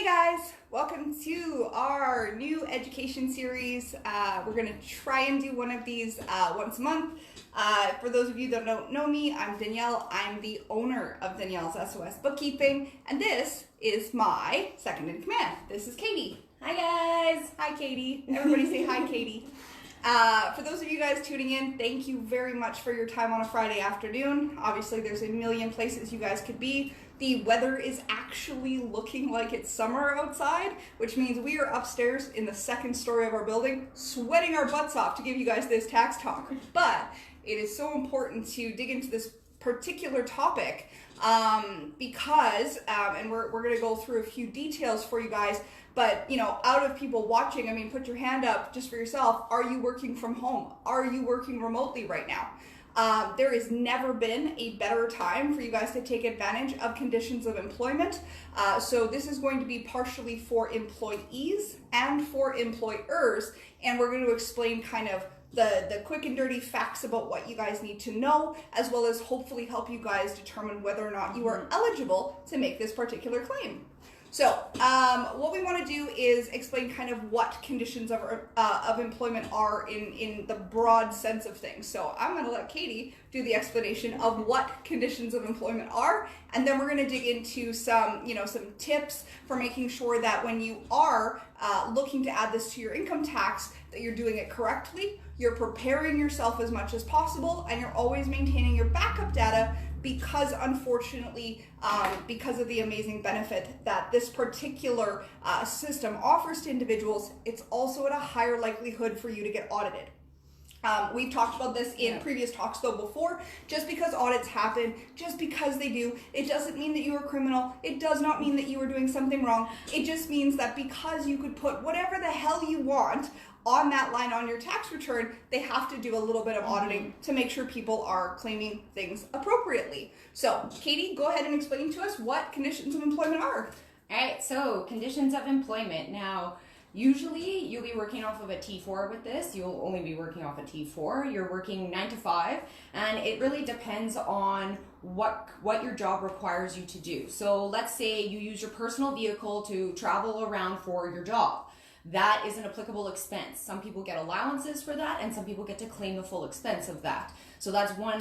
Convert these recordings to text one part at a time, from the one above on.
Hey guys, welcome to our new education series. We're going to try and do one of these once a month. For those of you that don't know me, I'm Danielle. I'm the owner of Danielle's SOS Bookkeeping, and this is my second in command. This is Katie. Hi guys. Hi Katie. Everybody say hi Katie. For those of you guys tuning in, thank you very much for your time on a Friday afternoon. Obviously, there's a million places you guys could be. The weather is actually looking like it's summer outside, which means we are upstairs in the second story of our building, sweating our butts off to give you guys this tax talk. But it is so important to dig into this particular topic because, and we're going to go through a few details for you guys. But, you know, out of people watching, I mean, put your hand up just for yourself. Are you working from home? Are you working remotely right now? There has never been a better time for you guys to take advantage of conditions of employment. So this is going to be partially for employees and for employers. And we're going to explain kind of the quick and dirty facts about what you guys need to know, as well as hopefully help you guys determine whether or not you are eligible to make this particular claim. So what we want to do is explain kind of what conditions of employment are in the broad sense of things. So I'm going to let Katie do the explanation of what conditions of employment are, and then we're going to dig into some tips for making sure that when you are looking to add this to your income tax, that you're doing it correctly, you're preparing yourself as much as possible, and you're always maintaining your backup data, because unfortunately, because of the amazing benefit that this particular system offers to individuals, it's also at a higher likelihood for you to get audited. We've talked about this in previous talks though before. Just because audits happen, just because they do, it doesn't mean that you are a criminal. It does not mean that you are doing something wrong. It just means that because you could put whatever the hell you want on that line on your tax return, they have to do a little bit of auditing to make sure people are claiming things appropriately. So, Katie, go ahead and explain to us what conditions of employment are. All right, so conditions of employment. Now, usually you'll be working off of a T4 with this. You'll only be working off a T4. You're working 9 to 5, and it really depends on what your job requires you to do. So let's say you use your personal vehicle to travel around for your job. That is an applicable expense. Some people get allowances for that, and some people get to claim the full expense of that. So that's one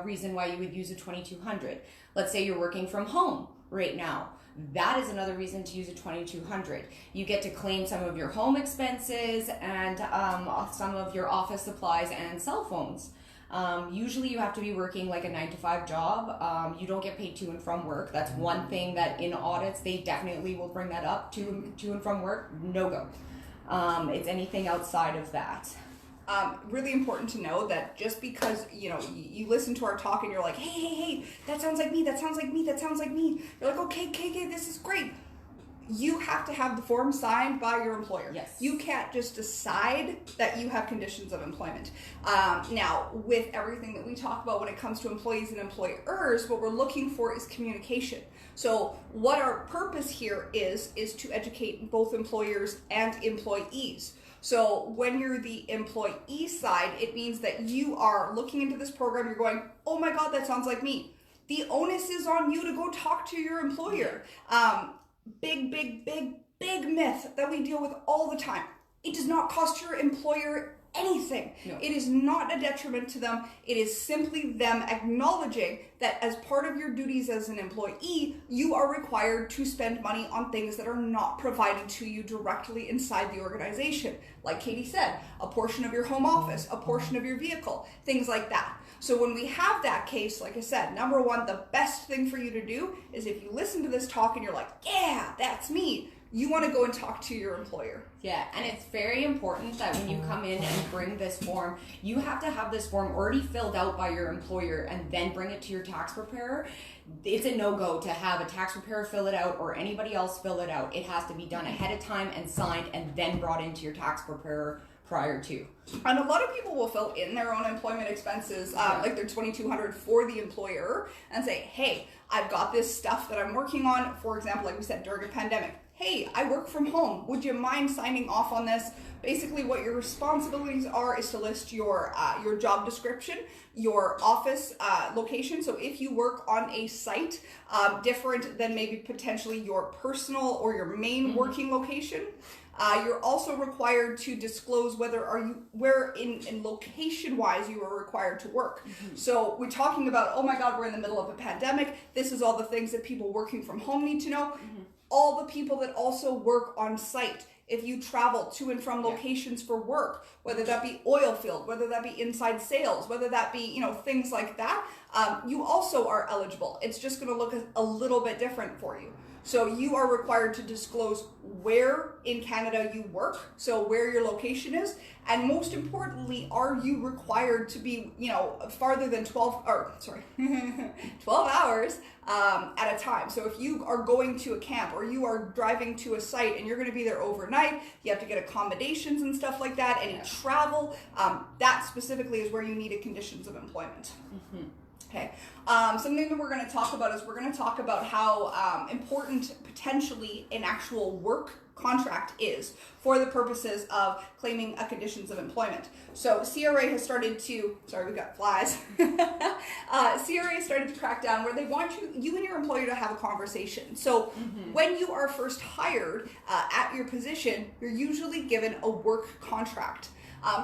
reason why you would use a 2200. Let's say you're working from home right now. That is another reason to use a 2200. You get to claim some of your home expenses and some of your office supplies and cell phones. Usually you have to be working like a 9 to 5 job. You don't get paid to and from work. That's one thing that in audits, they definitely will bring that up. To and from work, no go. It's anything outside of that. Really important to know that just because, you listen to our talk and you're like, hey, that sounds like me, that sounds like me, that sounds like me. You're like, okay, this is great. You have to have the form signed by your employer. Yes. You can't just decide that you have conditions of employment. Now, with everything that we talk about when it comes to employees and employers, what we're looking for is communication. So what our purpose here is to educate both employers and employees. So when you're the employee side, it means that you are looking into this program, you're going, oh my God, that sounds like me. The onus is on you to go talk to your employer. Big myth that we deal with all the time. It does not cost your employer anything. No. It is not a detriment to them. It is simply them acknowledging that as part of your duties as an employee, you are required to spend money on things that are not provided to you directly inside the organization. Like Katie said, a portion of your home office, a portion of your vehicle, things like that. So when we have that case, like I said, number one, the best thing for you to do is if you listen to this talk and you're like, yeah, that's me, you want to go and talk to your employer. Yeah, and it's very important that when you come in and bring this form, you have to have this form already filled out by your employer and then bring it to your tax preparer. It's a no-go to have a tax preparer fill it out or anybody else fill it out. It has to be done ahead of time and signed and then brought into your tax preparer prior to. And a lot of people will fill in their own employment expenses, like their $2,200 for the employer, and say, hey, I've got this stuff that I'm working on. For example, like we said, during a pandemic, hey, I work from home. Would you mind signing off on this? Basically, what your responsibilities are is to list your job description, your office location. So if you work on a site different than maybe potentially your personal or your main working location, you're also required to disclose where in location-wise you are required to work. So we're talking about, oh my God, we're in the middle of a pandemic. This is all the things that people working from home need to know. All the people that also work on site. If you travel to and from locations for work, whether that be oil field, whether that be inside sales, whether that be, things like that, you also are eligible. It's just going to look a little bit different for you. So you are required to disclose where in Canada you work, so where your location is, and most importantly, are you required to be, farther than 12 hours at a time. So if you are going to a camp or you are driving to a site and you're going to be there overnight, you have to get accommodations and stuff like that, and travel, that specifically is where you need conditions of employment. Okay. Something that we're going to talk about is we're going to talk about how important potentially an actual work contract is for the purposes of claiming a conditions of employment. So CRA has started to, we got flies. CRA has started to crack down where they want you and your employer to have a conversation. So when you are first hired at your position, you're usually given a work contract.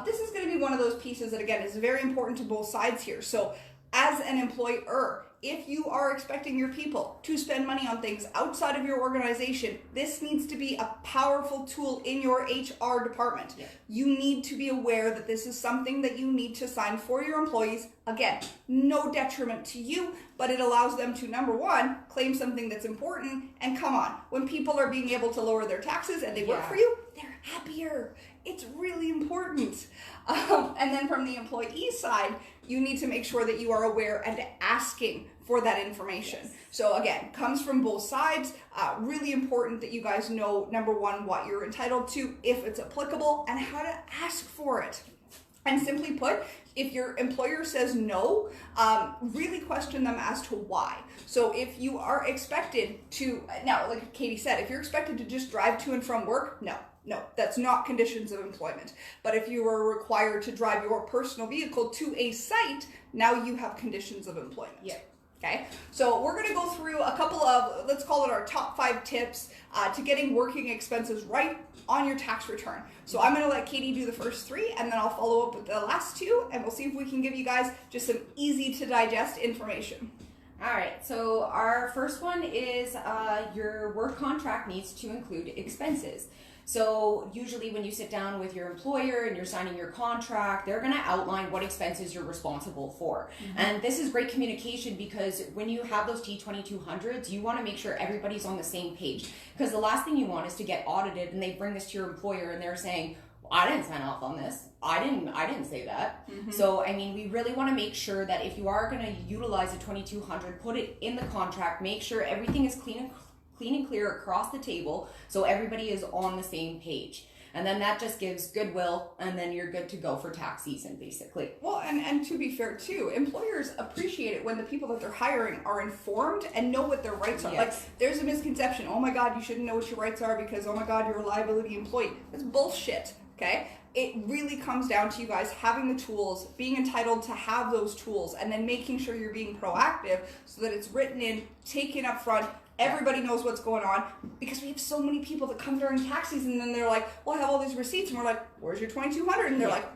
This is going to be one of those pieces that, again, is very important to both sides here. So as an employer, if you are expecting your people to spend money on things outside of your organization, this needs to be a powerful tool in your HR department. You need to be aware that this is something that you need to sign for your employees. Again, no detriment to you, but it allows them to, number one, claim something that's important. And come on, when people are being able to lower their taxes and they work for you, they're happier. It's really important. And then from the employee side, you need to make sure that you are aware and asking for that information. So again, comes from both sides. Really important that you guys know, number one, what you're entitled to, if it's applicable, and how to ask for it. And simply put, if your employer says no, really question them as to why. So if you are expected to, now like Katie said, if you're expected to just drive to and from work, no, that's not conditions of employment. But if you are required to drive your personal vehicle to a site, now you have conditions of employment. Okay, so we're going to go through a couple of, let's call it our top 5 tips to getting working expenses right on your tax return. So I'm going to let Katie do the first 3, and then I'll follow up with the last 2, and we'll see if we can give you guys just some easy to digest information. All right, so our first one is your work contract needs to include expenses. So usually when you sit down with your employer and you're signing your contract, they're going to outline what expenses you're responsible for. And this is great communication because when you have those T2200s, you want to make sure everybody's on the same page. Because the last thing you want is to get audited and they bring this to your employer and they're saying, I didn't sign off on this. I didn't say that. So, I mean, we really want to make sure that if you are going to utilize a 2200, put it in the contract, make sure everything is clean and clear across the table so everybody is on the same page. And then that just gives goodwill, and then you're good to go for tax season, basically. Well, and to be fair, too, employers appreciate it when the people that they're hiring are informed and know what their rights are. Like, there's a misconception, oh my God, you shouldn't know what your rights are because, oh my God, you're a liability employee. That's bullshit, okay? It really comes down to you guys having the tools, being entitled to have those tools, and then making sure you're being proactive so that it's written in, taken up front. Everybody knows what's going on because we have so many people that come during tax season and then they're like, well, I have all these receipts. And we're like, where's your 2200? And they're like,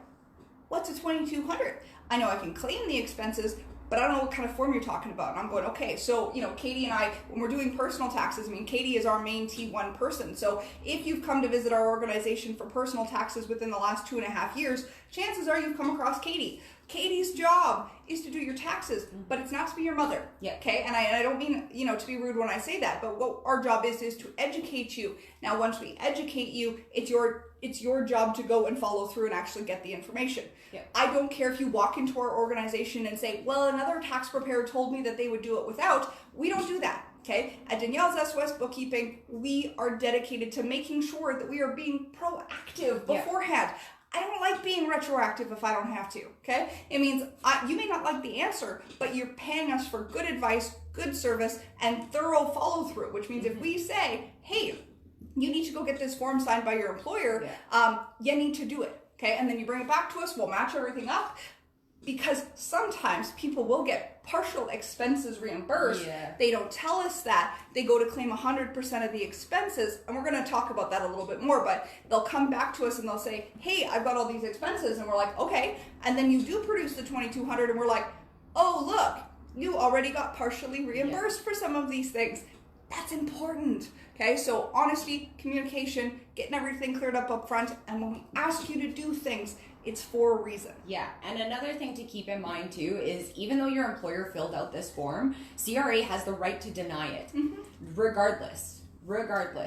what's a 2200? I know I can claim the expenses, but I don't know what kind of form you're talking about. And I'm going, okay, so, Katie and I, when we're doing personal taxes, Katie is our main T1 person. So if you've come to visit our organization for personal taxes within the last 2.5 years, chances are you've come across Katie. Katie's job is to do your taxes, but it's not to be your mother. Okay, and I don't mean to be rude when I say that, but what our job is to educate you. Now, once we educate you, it's your job to go and follow through and actually get the information. I don't care if you walk into our organization and say, well, another tax preparer told me that they would do it without. We don't do that. Okay, at Danielle's SOS Bookkeeping, we are dedicated to making sure that we are being proactive beforehand. I don't like being retroactive if I don't have to, okay? It means you may not like the answer, but you're paying us for good advice, good service, and thorough follow through, which means if we say, hey, you need to go get this form signed by your employer, you need to do it, okay? And then you bring it back to us, we'll match everything up, because sometimes people will get partial expenses reimbursed. They don't tell us that. They go to claim 100% of the expenses, and we're going to talk about that a little bit more, but they'll come back to us and they'll say, hey, I've got all these expenses, and we're like, okay, and then you do produce the $2,200, and we're like, oh, look, you already got partially reimbursed for some of these things. That's important, okay? So honesty, communication, getting everything cleared up front, and when we ask you to do things, it's for a reason. Yeah, and another thing to keep in mind too is even though your employer filled out this form, CRA has the right to deny it, regardless.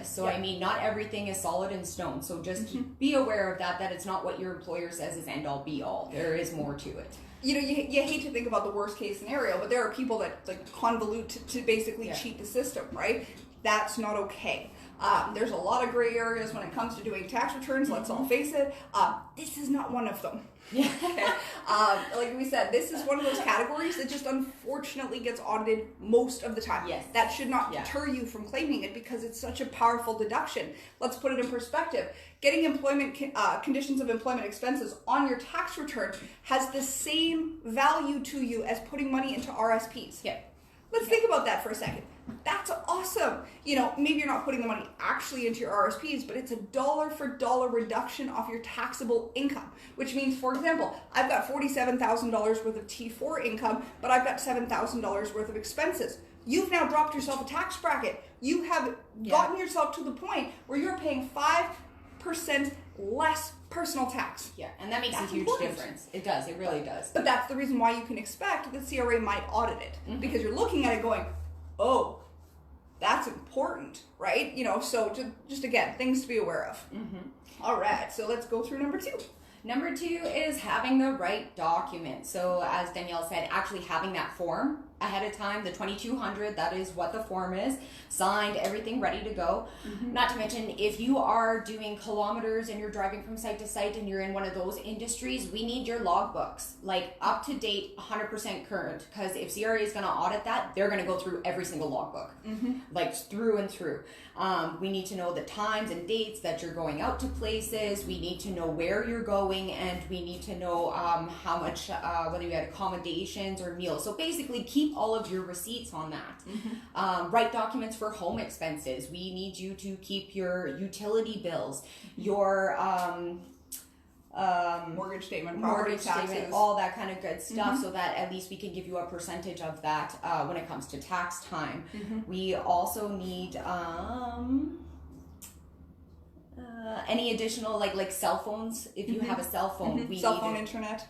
So I mean, not everything is solid in stone. So just be aware of that it's not what your employer says is end all be all. There is more to it. You know, you hate to think about the worst case scenario, but there are people that like convolute to basically cheat the system, right? That's not okay. There's a lot of gray areas when it comes to doing tax returns, let's all face it. This is not one of them. Okay? Like we said, this is one of those categories that just unfortunately gets audited most of the time. Yes. That should not deter you from claiming it because it's such a powerful deduction. Let's put it in perspective. Getting employment conditions of employment expenses on your tax return has the same value to you as putting money into RSPs. Let's think about that for a second. That's awesome. You know, maybe you're not putting the money actually into your RSPs, but it's a dollar for dollar reduction off your taxable income, which means, for example, I've got $47,000 worth of T4 income, but I've got $7,000 worth of expenses. You've now dropped yourself a tax bracket. You have gotten yourself to the point where you're paying 5% less personal tax. Yeah, and that makes a huge difference. It does. It really does. But that's the reason why you can expect that CRA might audit it, because you're looking at it going, oh, that's important, right? You know, so just again, things to be aware of. All right, so let's go through number 2. Number 2 is having the right document. So as Danielle said, actually having that form ahead of time, the 2200, that is what the form is, signed, everything ready to go. Not to mention, if you are doing kilometers and you're driving from site to site and you're in one of those industries, we need your logbooks, like up to date, 100% current, because if CRA is going to audit that, they're going to go through every single logbook, like through and through. We need to know the times and dates that you're going out to places. We need to know where you're going, and we need to know how much, whether you had accommodations or meals. So basically keep all of your receipts on that. Write documents for home expenses. We need you to keep your utility bills, your mortgage statement, property taxes, all that kind of good stuff, so that at least we can give you a percentage of that when it comes to tax time. We also need any additional like cell phones, if you have a cell phone. We cell need phone internet.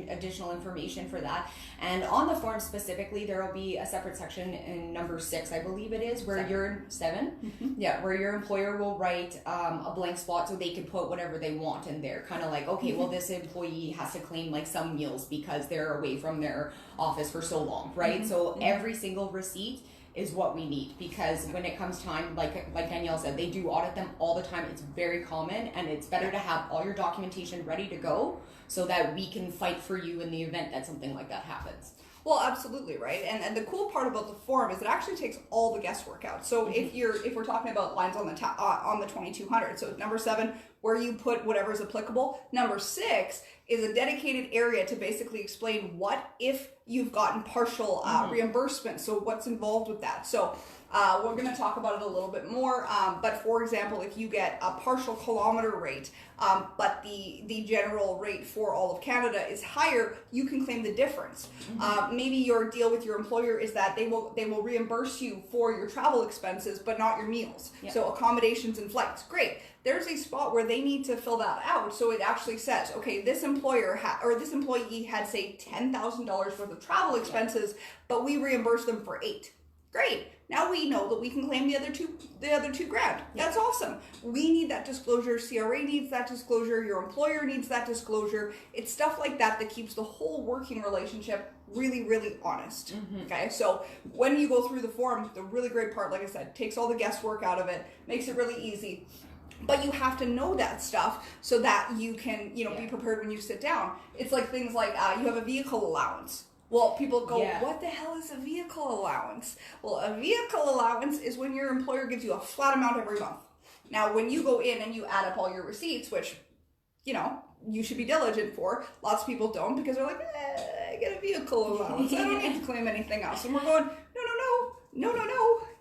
Additional information for that. And on the form specifically, there will be a separate section in number 6, I believe it is, where your 7, where your employer will write a blank spot so they can put whatever they want in there. Kind of like, okay, well, this employee has to claim like some meals because they're away from their office for so long, right? So every single receipt is what we need, because when it comes time, like Danielle said, they do audit them all the time. It's very common, and it's better to have all your documentation ready to go so that we can fight for you in the event that something like that happens. Well, absolutely, right. And the cool part about the form is it actually takes all the guesswork out. So if we're talking about lines on the 2200, so number 7, where you put whatever is applicable. Number 6 is a dedicated area to basically explain what if you've gotten partial reimbursement. So what's involved with that. So we're going to talk about it a little bit more. But for example, if you get a partial kilometer rate, but the general rate for all of Canada is higher, you can claim the difference. Maybe your deal with your employer is that they will reimburse you for your travel expenses, but not your meals. So accommodations and flights. Great. There's a spot where they need to fill that out. So it actually says, okay, this employer this employee had, say, $10,000 worth of travel expenses, but we reimbursed them for 8. Great. Now we know that we can claim the other two grand. That's awesome. We need that disclosure. CRA needs that disclosure. Your employer needs that disclosure. It's stuff like that that keeps the whole working relationship really, really honest. Okay, so when you go through the form, the really great part, like I said, takes all the guesswork out of it, makes it really easy. But you have to know that stuff so that you can, be prepared when you sit down. It's like things like you have a vehicle allowance. Well, people go, what the hell is a vehicle allowance? Well, a vehicle allowance is when your employer gives you a flat amount every month. Now, when you go in and you add up all your receipts, which, you should be diligent for, lots of people don't because they're like, I get a vehicle allowance. I don't need to claim anything else. And we're going, no.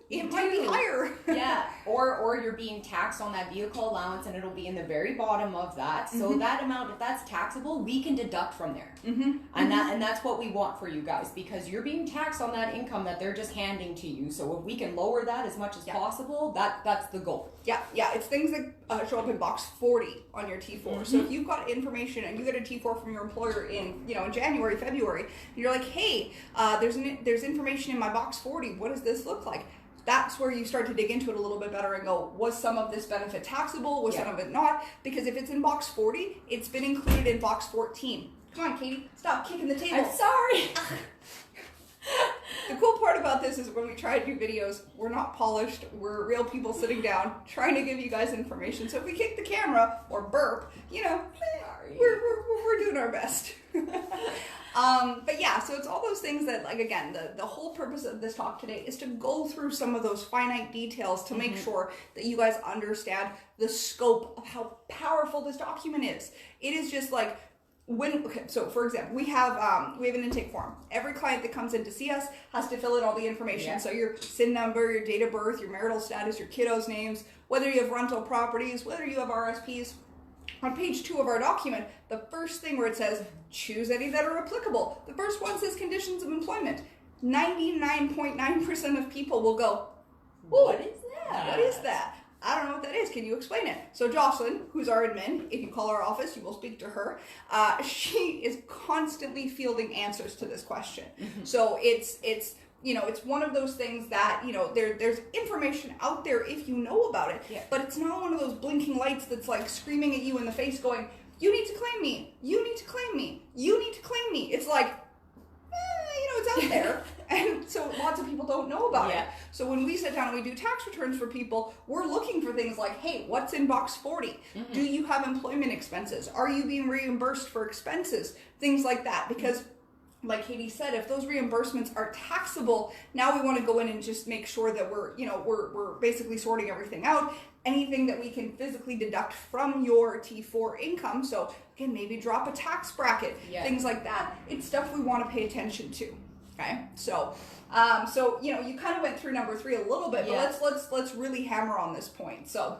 It might be higher. Yeah, or you're being taxed on that vehicle allowance, and it'll be in the very bottom of that. So that amount, if that's taxable, we can deduct from there. And that's what we want for you guys, because you're being taxed on that income that they're just handing to you. So if we can lower that as much as possible, that's the goal. Yeah. It's things that show up in box 40 on your T4. So if you've got information and you get a T4 from your employer in January, February, and you're like, hey, there's information in my box 40. What does this look like? That's where you start to dig into it a little bit better and go, was some of this benefit taxable? Was some of it not? Because if it's in box 40, it's been included in box 14. Come on, Katie, stop kicking the table. I'm sorry. The cool part about this is when we try to do videos, we're not polished. We're real people sitting down trying to give you guys information. So if we kick the camera or burp, we're doing our best. But yeah, so it's all those things that, like, again, the whole purpose of this talk today is to go through some of those finite details to make sure that you guys understand the scope of how powerful this document is. It is just like, so for example, we have an intake form. Every client that comes in to see us has to fill in all the information. Yeah. So your SIN number, your date of birth, your marital status, your kiddos' names, whether you have rental properties, whether you have RSPs. On page 2 of our document, the first thing where it says, choose any that are applicable. The first one says conditions of employment. 99.9% of people will go, what is that? What is that? I don't know what that is. Can you explain it? So Jocelyn, who's our admin, if you call our office, you will speak to her. She is constantly fielding answers to this question. So it's one of those things that, there's information out there if you know about it, but it's not one of those blinking lights that's like screaming at you in the face going, you need to claim me, you need to claim me, you need to claim me. It's like, it's out there. And so lots of people don't know about it. So when we sit down and we do tax returns for people, we're looking for things like, hey, what's in box 40? Do you have employment expenses? Are you being reimbursed for expenses? Things like that. Because like Katie said, if those reimbursements are taxable, now we want to go in and just make sure that we're basically sorting everything out. Anything that we can physically deduct from your T4 income. So again, maybe drop a tax bracket, things like that. It's stuff we want to pay attention to. Okay. So you kind of went through number 3 a little bit, but let's really hammer on this point. So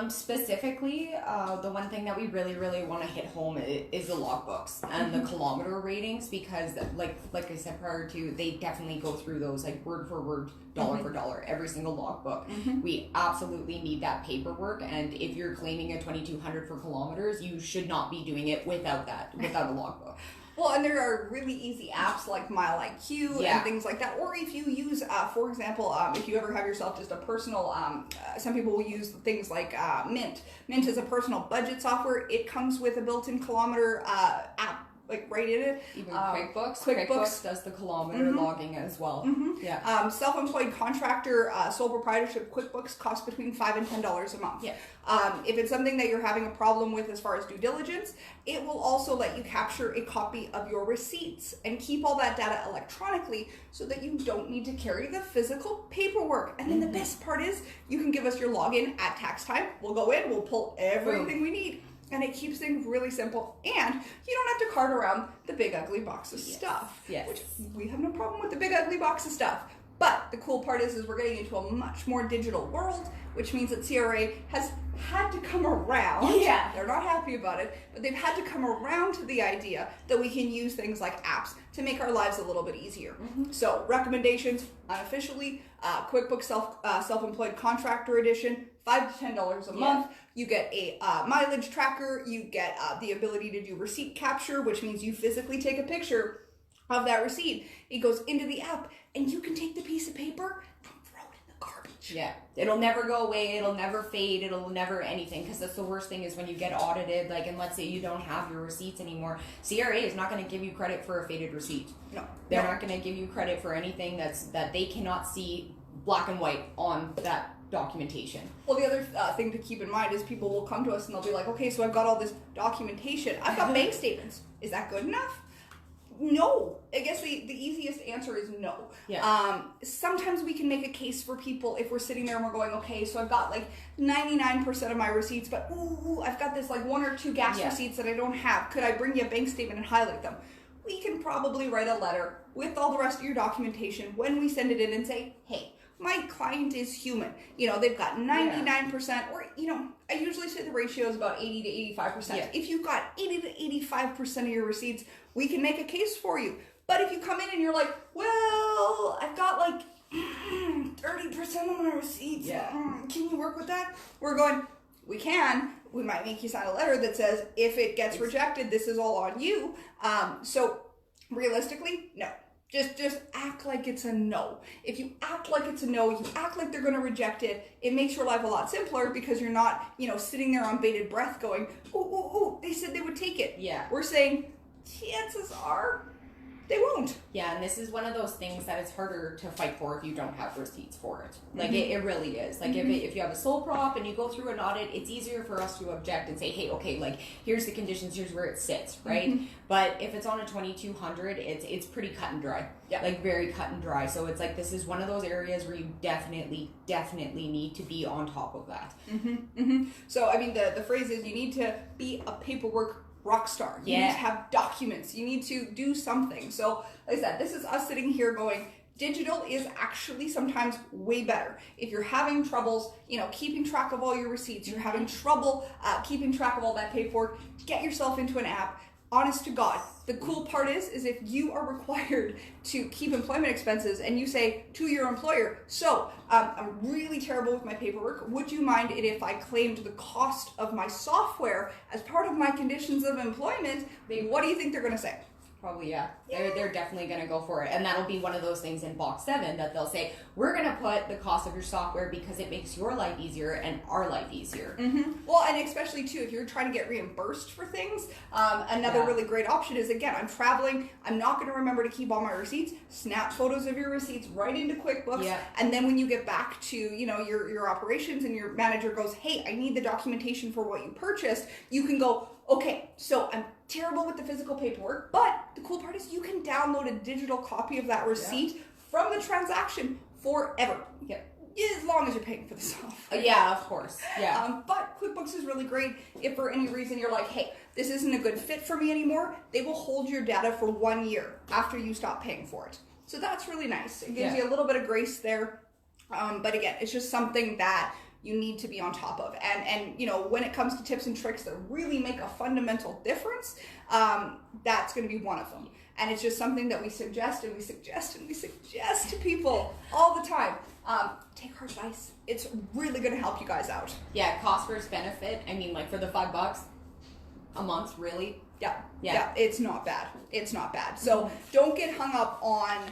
specifically, the one thing that we really, really want to hit home is the logbooks and the kilometer ratings, because like I said prior to, they definitely go through those like word for word, dollar for dollar, every single logbook. We absolutely need that paperwork, and if you're claiming a 2,200 for kilometers, you should not be doing it without a logbook. Well, and there are really easy apps like MileIQ and things like that. Or if you use, for example, if you ever have yourself just a personal, some people will use things like Mint. Mint is a personal budget software. It comes with a built-in kilometer app, like right in it. Even QuickBooks does the kilometer logging as well. Self-employed contractor, sole proprietorship QuickBooks costs between $5 and $10 a month. If it's something that you're having a problem with as far as due diligence, it will also let you capture a copy of your receipts and keep all that data electronically so that you don't need to carry the physical paperwork. And then the best part is you can give us your login at tax time. We'll go in, we'll pull everything we need. And it keeps things really simple, and you don't have to cart around the big ugly box of stuff. Which we have no problem with the big ugly box of stuff. But the cool part is we're getting into a much more digital world, which means that CRA has had to come around. They're not happy about it, but they've had to come around to the idea that we can use things like apps to make our lives a little bit easier. So recommendations, unofficially, QuickBooks Self-Employed Contractor Edition, $5 to $10 a month. You get a mileage tracker. You get the ability to do receipt capture, which means you physically take a picture of that receipt. It goes into the app, and you can take the piece of paper and throw it in the garbage. It'll never go away. It'll never fade. It'll never anything, because that's the worst thing is when you get audited, like, and let's say you don't have your receipts anymore. CRA is not going to give you credit for a faded receipt. They're not going to give you credit for anything that they cannot see black and white on that documentation. Well, the other thing to keep in mind is people will come to us and they'll be like, okay, so I've got all this documentation. I've got bank statements. Is that good enough? No. I guess the easiest answer is no. Yeah. Sometimes we can make a case for people if we're sitting there and we're going, okay, so I've got like 99% of my receipts, but ooh, I've got this like 1 or 2 gas receipts that I don't have. Could I bring you a bank statement and highlight them? We can probably write a letter with all the rest of your documentation when we send it in and say, hey, my client is human. You know, they've got 99%, or, you know, I usually say the ratio is about 80 to 85%. Yeah. If you've got 80 to 85% of your receipts, we can make a case for you. But if you come in and you're like, well, I've got like 30% of my receipts. Yeah. Can you work with that? We're going, we can. We might make you sign a letter that says, if it gets rejected, this is all on you. So realistically, no. Just act like it's a no. If you act like it's a no, you act like they're going to reject it, it makes your life a lot simpler because you're not, you know, sitting there on bated breath going, ooh, they said they would take it. Yeah. We're saying, chances are they won't. Yeah, and this is one of those things that it's harder to fight for if you don't have receipts for it. Like, it really is. Like, if you have a sole prop and you go through an audit, it's easier for us to object and say, hey, okay, like, here's the conditions, here's where it sits, right? But if it's on a 2200, it's pretty cut and dry. Yeah. Like, very cut and dry. So it's like, this is one of those areas where you definitely need to be on top of that. So, I mean, the phrase is you need to be a paperwork rock star. You need to have documents. You need to do something. So, like I said, this is us sitting here going, digital is actually sometimes way better. If you're having troubles, you know, keeping track of all your receipts, you're having trouble keeping track of all that paperwork, get yourself into an app. Honest to God, the cool part is if you are required to keep employment expenses and you say to your employer, so I'm really terrible with my paperwork, would you mind it if I claimed the cost of my software as part of my conditions of employment? What do you think they're going to say? Probably, yeah. They're definitely going to go for it. And that'll be one of those things in box 7 that they'll say, we're going to put the cost of your software because it makes your life easier and our life easier. Well, and especially, too, if you're trying to get reimbursed for things, another really great option is, again, I'm traveling, I'm not going to remember to keep all my receipts, snap photos of your receipts right into QuickBooks, and then when you get back to, you know, your operations and your manager goes, hey, I need the documentation for what you purchased, you can go, okay, so I'm terrible with the physical paperwork, but the cool part is you can download a digital copy of that receipt from the transaction forever. As long as you're paying for the software. Yeah, of course. Yeah. But QuickBooks is really great if for any reason you're like, hey, this isn't a good fit for me anymore. They will hold your data for 1 year after you stop paying for it. So that's really nice. It gives you a little bit of grace there. But again, it's just something that you need to be on top of. And you know, when it comes to tips and tricks that really make a fundamental difference, that's going to be one of them. And it's just something that we suggest and we suggest and we suggest to people all the time. Take our advice. It's really going to help you guys out. Yeah, cost versus benefit. I mean, like for the $5 a month, really? Yeah, it's not bad. It's not bad. So don't get hung up on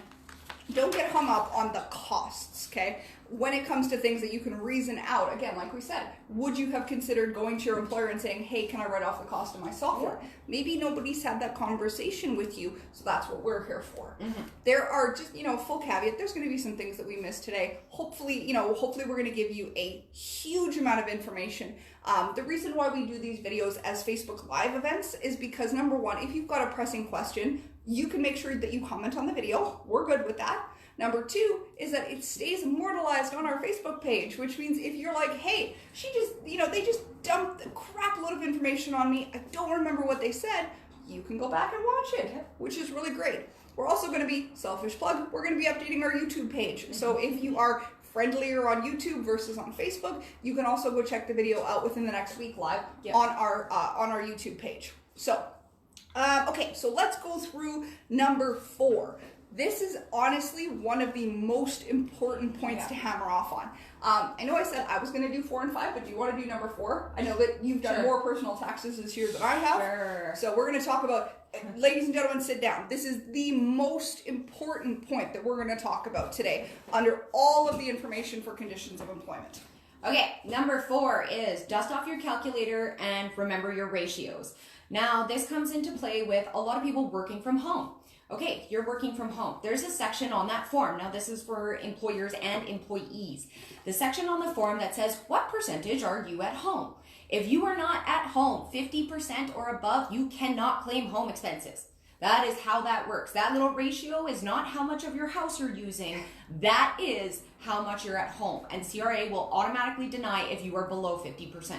the costs, okay? When it comes to things that you can reason out, again, like we said, would you have considered going to your employer and saying, hey, can I write off the cost of my software? Maybe nobody's had that conversation with you, so that's what we're here for. There are just, you know, full caveat, there's going to be some things that we missed today. Hopefully we're going to give you a huge amount of information. The reason why we do these videos as Facebook Live events is because, number one, if you've got a pressing question, you can make sure that you comment on the video. We're good with that. Number two is that it stays immortalized on our Facebook page, which means if you're like, hey, they just dumped a crap load of information on me, I don't remember what they said, you can go back and watch it, which is really great. We're also going to be, selfish plug, we're going to be updating our YouTube page. So if you are friendlier on YouTube versus on Facebook, you can also go check the video out within the next week live on our YouTube page. So, okay, so let's go through number 4. This is honestly one of the most important points to hammer off on. I know I said I was going to do 4 and 5, but do you want to do number 4? I know that you've done more personal taxes this year than I have. So we're going to talk about, ladies and gentlemen, sit down. This is the most important point that we're going to talk about today under all of the information for conditions of employment. Okay, number 4 is dust off your calculator and remember your ratios. Now, this comes into play with a lot of people working from home. Okay, you're working from home. There's a section on that form. Now, this is for employers and employees. The section on the form that says, what percentage are you at home? If you are not at home 50% or above, you cannot claim home expenses. That is how that works. That little ratio is not how much of your house you're using. That is how much you're at home. And CRA will automatically deny if you are below 50%.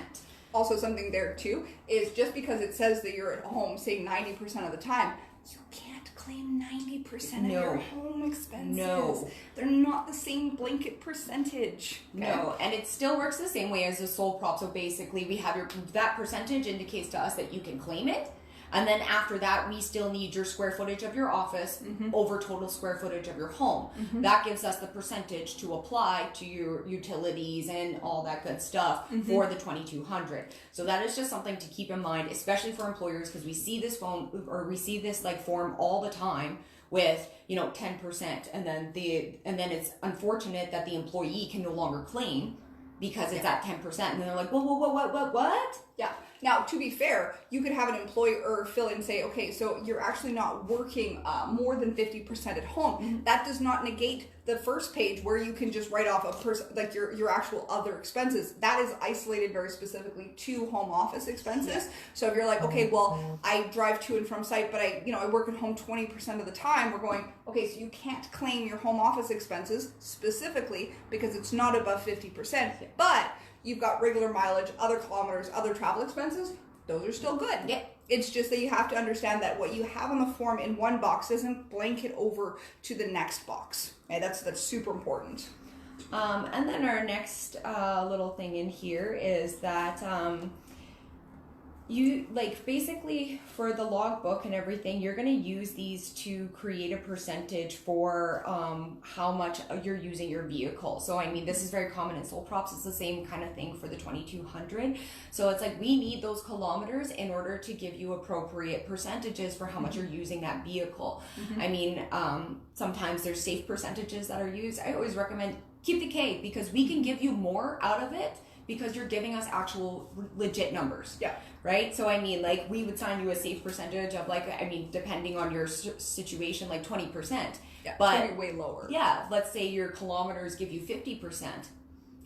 Also, something there too is just because it says that you're at home, say 90% of the time, you can't claim 90% of your home expenses. No. They're not the same blanket percentage. Okay? No, and it still works the same way as a sole prop. So basically, we have that percentage indicates to us that you can claim it. And then after that, we still need your square footage of your office over total square footage of your home. That gives us the percentage to apply to your utilities and all that good stuff for the 2,200. So that is just something to keep in mind, especially for employers, because we see this form all the time with 10%, and then it's unfortunate that the employee can no longer claim because it's at 10%, and then they're like, what? Yeah. Now, to be fair, you could have an employer fill in and say, okay, so you're actually not working more than 50% at home. That does not negate the first page where you can just write off like your actual other expenses. That is isolated very specifically to home office expenses. So if you're like, okay, well, I drive to and from site, but I work at home 20% of the time, we're going, okay, so you can't claim your home office expenses specifically because it's not above 50%, but you've got regular mileage, other kilometers, other travel expenses. Those are still good. Yeah. It's just that you have to understand that what you have on the form in one box doesn't blanket over to the next box. Okay, that's super important. And then our next little thing in here is that you basically for the logbook and everything, you're going to use these to create a percentage for how much you're using your vehicle. So I mean, this is very common in sole props. It's the same kind of thing for the 2,200. So it's like we need those kilometers in order to give you appropriate percentages for how much you're using that vehicle. I mean, sometimes there's safe percentages that are used. I always recommend keep the K because we can give you more out of it because you're giving us actual legit numbers. Yeah. Right? So, I mean, we would sign you a safe percentage of, depending on your situation, 20%. Yeah, but it's going to be way lower. Yeah, let's say your kilometers give you 50%,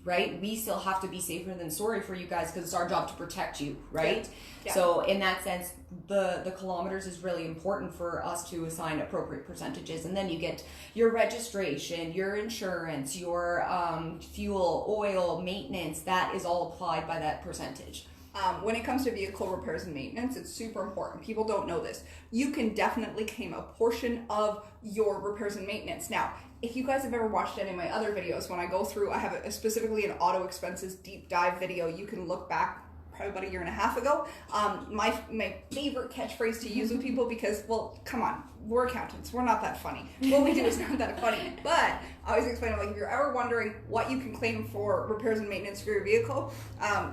right? We still have to be safer than sorry for you guys because it's our job to protect you, right? Yeah. So, in that sense, the kilometers is really important for us to assign appropriate percentages. And then you get your registration, your insurance, your fuel, oil, maintenance. That is all applied by that percentage. When it comes to vehicle repairs and maintenance, it's super important. People don't know this. You can definitely claim a portion of your repairs and maintenance. Now, if you guys have ever watched any of my other videos, when I go through, I have specifically an auto expenses deep dive video. You can look back probably about a year and a half ago. My favorite catchphrase to use with people because, well, come on, we're accountants. We're not that funny. What we do is not that funny. But I always explain, if you're ever wondering what you can claim for repairs and maintenance for your vehicle,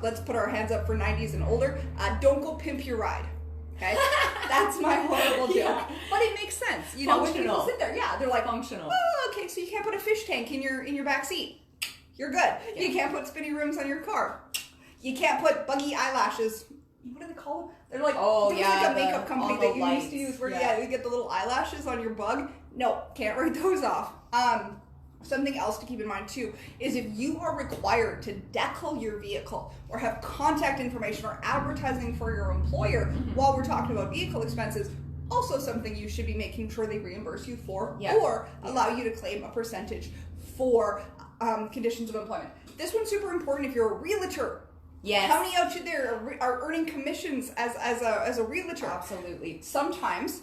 let's put our hands up for 90s and older. Don't go pimp your ride. Okay? That's my horrible joke. Yeah. But it makes sense. When people sit there, they're like, functional. Oh, okay, so you can't put a fish tank in your back seat. You're good. Yeah. You can't put spinny rims on your car. You can't put buggy eyelashes. What do they call them? They're like, a makeup company that you used to use where you get the little eyelashes on your bug. No, can't write those off. Something else to keep in mind too is if you are required to decal your vehicle or have contact information or advertising for your employer while we're talking about vehicle expenses, also something you should be making sure they reimburse you for or allow you to claim a percentage for conditions of employment. This one's super important if you're a realtor. Yes. How many out there are earning commissions as a realtor? Absolutely. Sometimes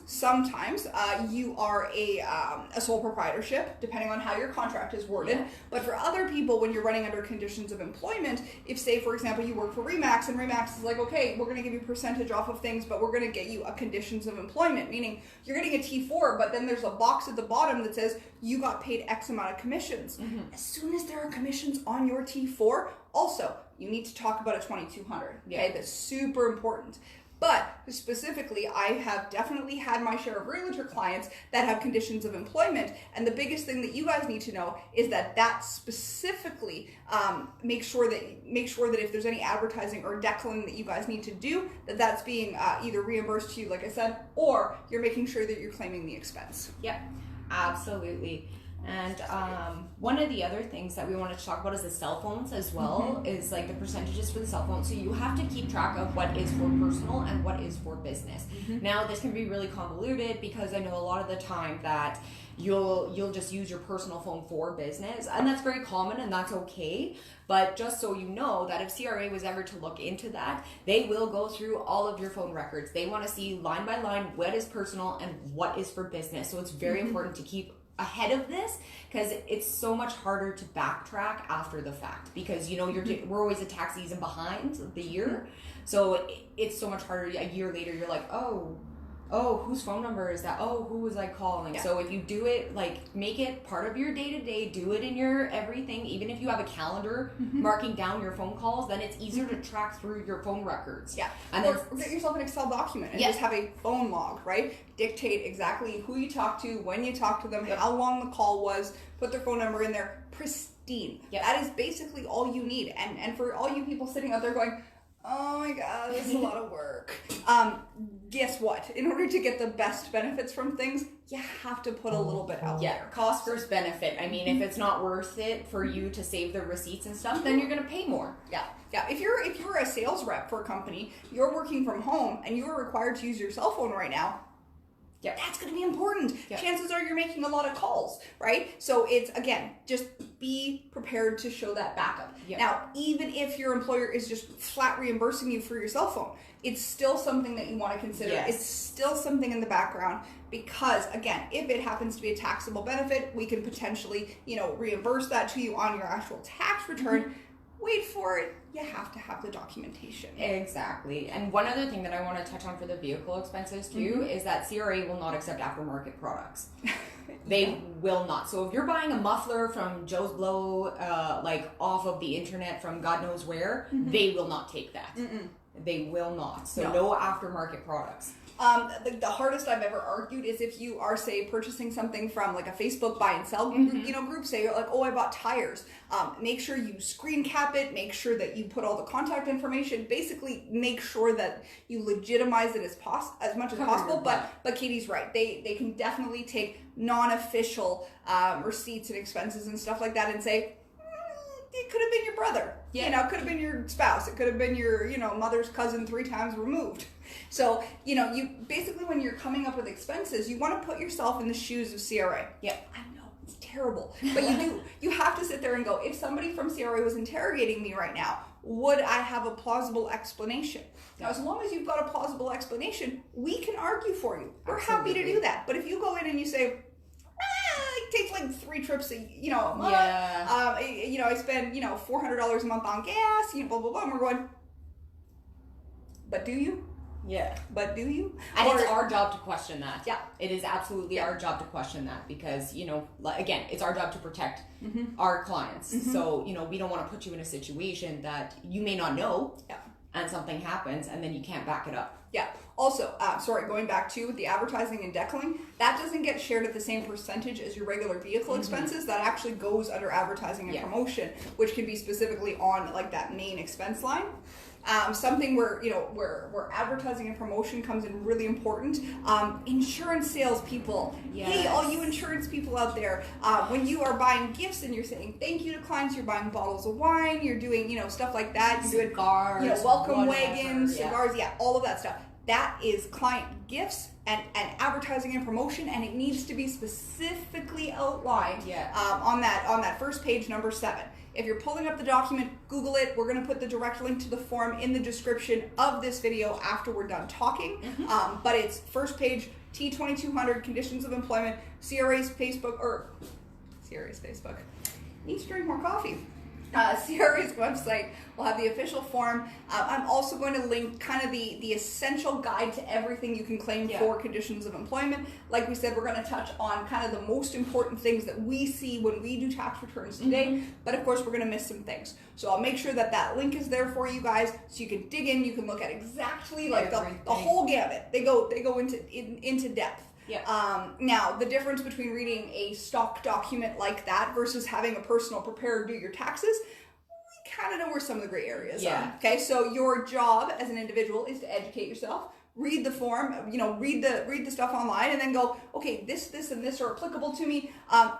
you are a sole proprietorship, depending on how your contract is worded. Yeah. But for other people, when you're running under conditions of employment, if say for example you work for Remax and Remax is like, okay, we're going to give you a percentage off of things, but we're going to get you a conditions of employment, meaning you're getting a T4, but then there's a box at the bottom that says you got paid X amount of commissions. As soon as there are commissions on your T4, also, you need to talk about a 2,200. Okay, that's super important. But specifically, I have definitely had my share of realtor clients that have conditions of employment. And the biggest thing that you guys need to know is that specifically make sure that if there's any advertising or declaring that you guys need to do, that's being either reimbursed to you, like I said, or you're making sure that you're claiming the expense. Yep, absolutely. And one of the other things that we wanted to talk about is the cell phones as well, is like the percentages for the cell phone. So you have to keep track of what is for personal and what is for business. Now this can be really convoluted because I know a lot of the time that you'll just use your personal phone for business, and that's very common and that's okay. But just so you know that if CRA was ever to look into that, they will go through all of your phone records. They want to see line by line what is personal and what is for business. So it's very important to keep ahead of this, because it's so much harder to backtrack after the fact, because we're always a tax season behind the year, so it's so much harder. A year later you're like, oh, whose phone number is that? Oh, who was I calling? Yeah. So if you do it, like, make it part of your day-to-day, do it in your everything. Even if you have a calendar marking down your phone calls, then it's easier to track through your phone records. Yeah. And then get yourself an Excel document and just have a phone log, right? Dictate exactly who you talk to, when you talk to them, how long the call was, put their phone number in there, pristine. That is basically all you need. And for all you people sitting out there going, oh my God, this is a lot of work. Guess what? In order to get the best benefits from things, you have to put a little bit out there. Cost versus benefit. I mean, if it's not worth it for you to save the receipts and stuff, then you're going to pay more. Yeah. If you're a sales rep for a company, you're working from home, and you are required to use your cell phone right now, that's going to be important. Chances are you're making a lot of calls, right? So it's, again, just be prepared to show that backup. Now, even if your employer is just flat reimbursing you for your cell phone, it's still something that you want to consider. It's still something in the background, because, again, if it happens to be a taxable benefit, we can potentially, reimburse that to you on your actual tax return. Wait for it. You have to have the documentation. Exactly. And one other thing that I want to touch on for the vehicle expenses too is that CRA will not accept aftermarket products. They will not. So if you're buying a muffler from Joe's Blow, like off of the internet from God knows where, they will not take that. They will not. So no aftermarket products. The hardest I've ever argued is if you are, say, purchasing something from like a Facebook buy and sell group, say like, oh, I bought tires. Make sure you screen cap it. Make sure that you put all the contact information. Basically, make sure that you legitimize it as much as possible. But Katie's right. They can definitely take non-official receipts and expenses and stuff like that and say, it could have been your brother. It could have been your spouse. It could have been your, mother's cousin 3 times removed. So, you basically, when you're coming up with expenses, you want to put yourself in the shoes of CRA. I know, it's terrible. But you have to sit there and go, if somebody from CRA was interrogating me right now, would I have a plausible explanation? Now, as long as you've got a plausible explanation, we can argue for you. We're happy to do that. But if you go in and you say, it takes like 3 trips a month. I spend $400 a month on gas. Blah blah blah. And we're going, but do you? But do you? And it's our job to question that. It is absolutely our job to question that, because again, it's our job to protect our clients. So we don't want to put you in a situation that you may not know. And something happens, and then you can't back it up. Also, going back to the advertising and declaring, that doesn't get shared at the same percentage as your regular vehicle expenses. That actually goes under advertising and promotion, which can be specifically on like that main expense line. Something where advertising and promotion comes in really important. Insurance sales people. Hey, all you insurance people out there, when you are buying gifts and you're saying thank you to clients, you're buying bottles of wine, you're doing stuff like that. You're doing cigars, welcome wagons, cigars, all of that stuff. That is client gifts and advertising and promotion, and it needs to be specifically outlined on that first page, number 7. If you're pulling up the document, Google it. We're going to put the direct link to the form in the description of this video after we're done talking. But it's first page, T2200, conditions of employment, CRA's Facebook. Needs to drink more coffee. CRA's website will have the official form. I'm also going to link kind of the essential guide to everything you can claim for conditions of employment. Like we said, we're going to touch on kind of the most important things that we see when we do tax returns today, but of course we're going to miss some things. So I'll make sure that link is there for you guys so you can dig in, you can look at exactly like the whole gamut. They go into depth. Yeah. Now, the difference between reading a stock document like that versus having a personal preparer do your taxes, we kind of know where some of the gray areas are. Okay, so your job as an individual is to educate yourself, read the form, read the stuff online, and then go, okay, this, and this are applicable to me.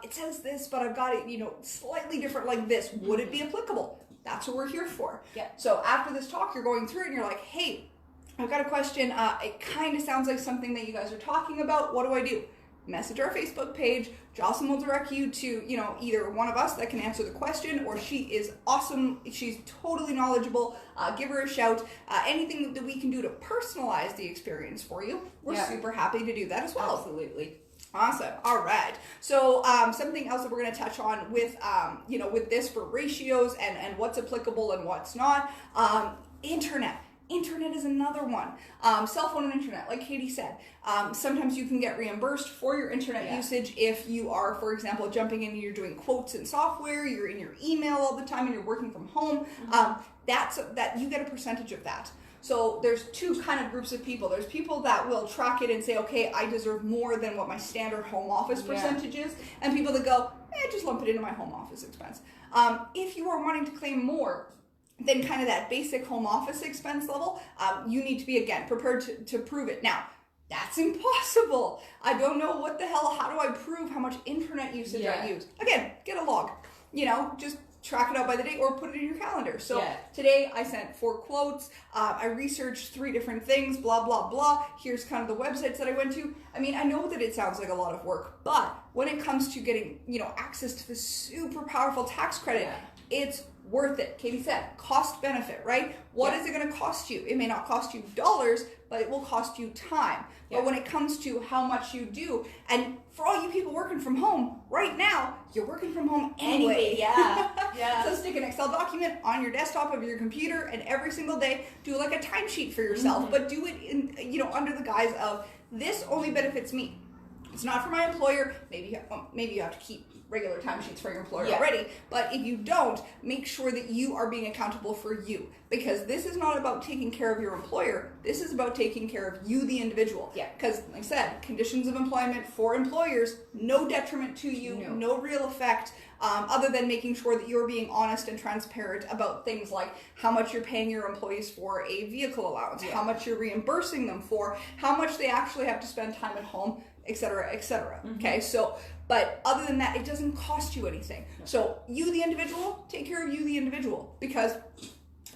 It says this, but I've got it, slightly different like this. Would it be applicable? That's what we're here for. Yeah. So after this talk, you're going through it and you're like, hey, I've got a question. It kind of sounds like something that you guys are talking about. What do I do? Message our Facebook page. Jocelyn will direct you to, either one of us that can answer the question, or she is awesome. She's totally knowledgeable. Give her a shout. Anything that we can do to personalize the experience for you, we're super happy to do that as well. Absolutely. Awesome. All right. So something else that we're going to touch on with, with this for ratios and what's applicable and what's not. Internet. Internet is another one. Cell phone and internet, like Katie said. Sometimes you can get reimbursed for your internet usage if you are, for example, jumping in and you're doing quotes in software, you're in your email all the time and you're working from home. That you get a percentage of that. So there's two kind of groups of people. There's people that will track it and say, okay, I deserve more than what my standard home office percentage is. And people that go, just lump it into my home office expense. If you are wanting to claim more than kind of that basic home office expense level, you need to be, again, prepared to prove it. Now, that's impossible. I don't know what the hell, how do I prove how much internet usage I use? Again, get a log. Just track it out by the date or put it in your calendar. So today I sent 4 quotes. I researched 3 different things, blah, blah, blah. Here's kind of the websites that I went to. I mean, I know that it sounds like a lot of work, but when it comes to getting, access to the super powerful tax credit, it's worth it. Katie said, cost benefit, right? What is it going to cost you? It may not cost you dollars, but it will cost you time. But when it comes to how much you do, and for all you people working from home, right now, you're working from home anyway. So stick an Excel document on your desktop of your computer, and every single day, do like a timesheet for yourself, but do it in, under the guise of, this only benefits me. It's not for my employer. Maybe you have to keep regular timesheets for your employer already, but if you don't, make sure that you are being accountable for you, because this is not about taking care of your employer. This is about taking care of you, the individual. Because, like I said, conditions of employment for employers, no detriment to you, no real effect, other than making sure that you're being honest and transparent about things like how much you're paying your employees for a vehicle allowance, how much you're reimbursing them for, how much they actually have to spend time at home, etc., etc. Okay, so, but other than that, it doesn't cost you anything. So you, the individual, take care of you, the individual, because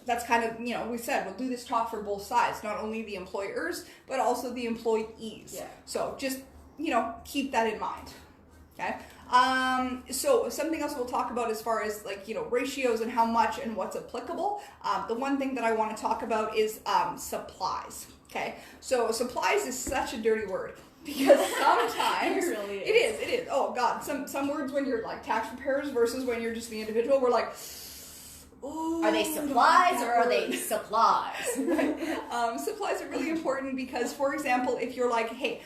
that's kind of, we said we'll do this talk for both sides, not only the employers, but also the employees. So just, keep that in mind. Okay. So something else we'll talk about as far as ratios and how much and what's applicable. The one thing that I want to talk about is supplies. Okay. So supplies is such a dirty word. Because sometimes it is. Oh God, some words when you're like tax preparers versus when you're just the individual, we're like, ooh, are they supplies or are they supplies? Supplies are really important because, for example, if you're like, hey,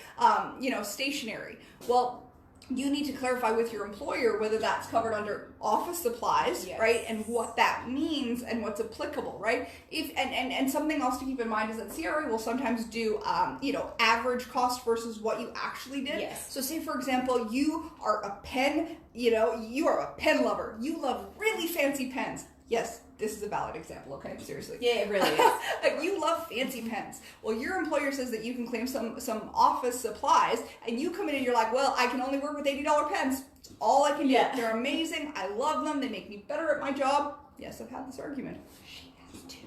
stationery, well, you need to clarify with your employer whether that's covered under office supplies, right? And what that means and what's applicable, right? If and something else to keep in mind is that CRA will sometimes do, average cost versus what you actually did. So say, for example, you are a pen, you are a pen lover. You love really fancy pens. Yes, this is a valid example, okay? Seriously. Yeah, it really is. Like, you love fancy pens. Well, your employer says that you can claim some office supplies, and you come in and you're like, well, I can only work with $80 pens. It's all I can do. They're amazing. I love them. They make me better at my job. Yes, I've had this argument. She has too.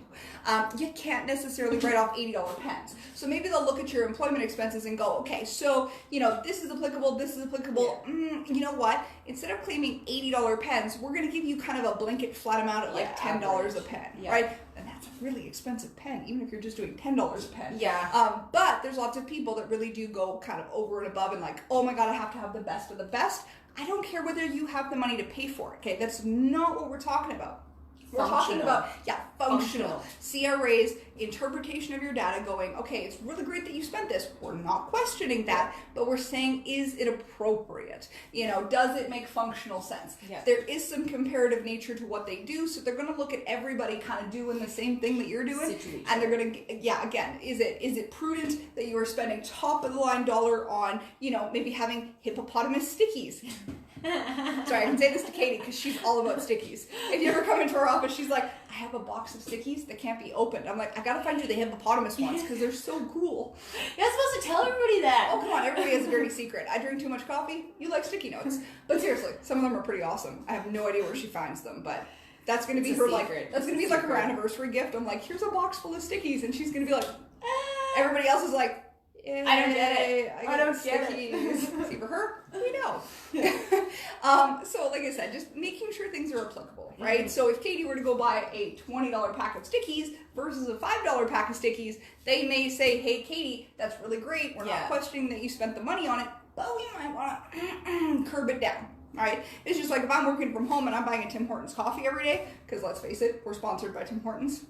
You can't necessarily write off $80 pens. So maybe they'll look at your employment expenses and go, okay, so, this is applicable, this is applicable. You know what? Instead of claiming $80 pens, we're going to give you kind of a blanket flat amount at like $10 a pen, right? And that's a really expensive pen, even if you're just doing $10 a pen. But there's lots of people that really do go kind of over and above and like, oh my God, I have to have the best of the best. I don't care whether you have the money to pay for it, okay? That's not what we're talking about. We're talking about, functional. CRA's interpretation of your data going, okay, it's really great that you spent this. We're not questioning that, but we're saying, is it appropriate? Does it make functional sense? Yeah. There is some comparative nature to what they do, so they're going to look at everybody kind of doing the same thing that you're doing. Situation. And they're going to, again, is it prudent that you are spending top of the line dollar on, maybe having hippopotamus stickies? Sorry, I can say this to Katie because she's all about stickies. If you ever come into our office, she's like, I have a box of stickies that can't be opened. I'm like, I gotta find you the hippopotamus ones because they're so cool. You're not supposed to tell everybody that. Oh, come on, everybody has a dirty secret. I drink too much coffee. You like sticky notes. But seriously, some of them are pretty awesome. I have no idea where she finds them, but that's gonna be her secret. That's gonna be like her anniversary gift. I'm like, here's a box full of stickies, and she's gonna be like, everybody else is like, yay, I don't get it. I don't get it. See, for her, we know. So like I said, just making sure things are applicable, right? Mm-hmm. So if Katie were to go buy a $20 pack of stickies versus a $5 pack of stickies, they may say, hey, Katie, that's really great. We're not questioning that you spent the money on it, but we might want to curb it down. Right? It's just like if I'm working from home and I'm buying a Tim Hortons coffee every day, because let's face it, we're sponsored by Tim Hortons.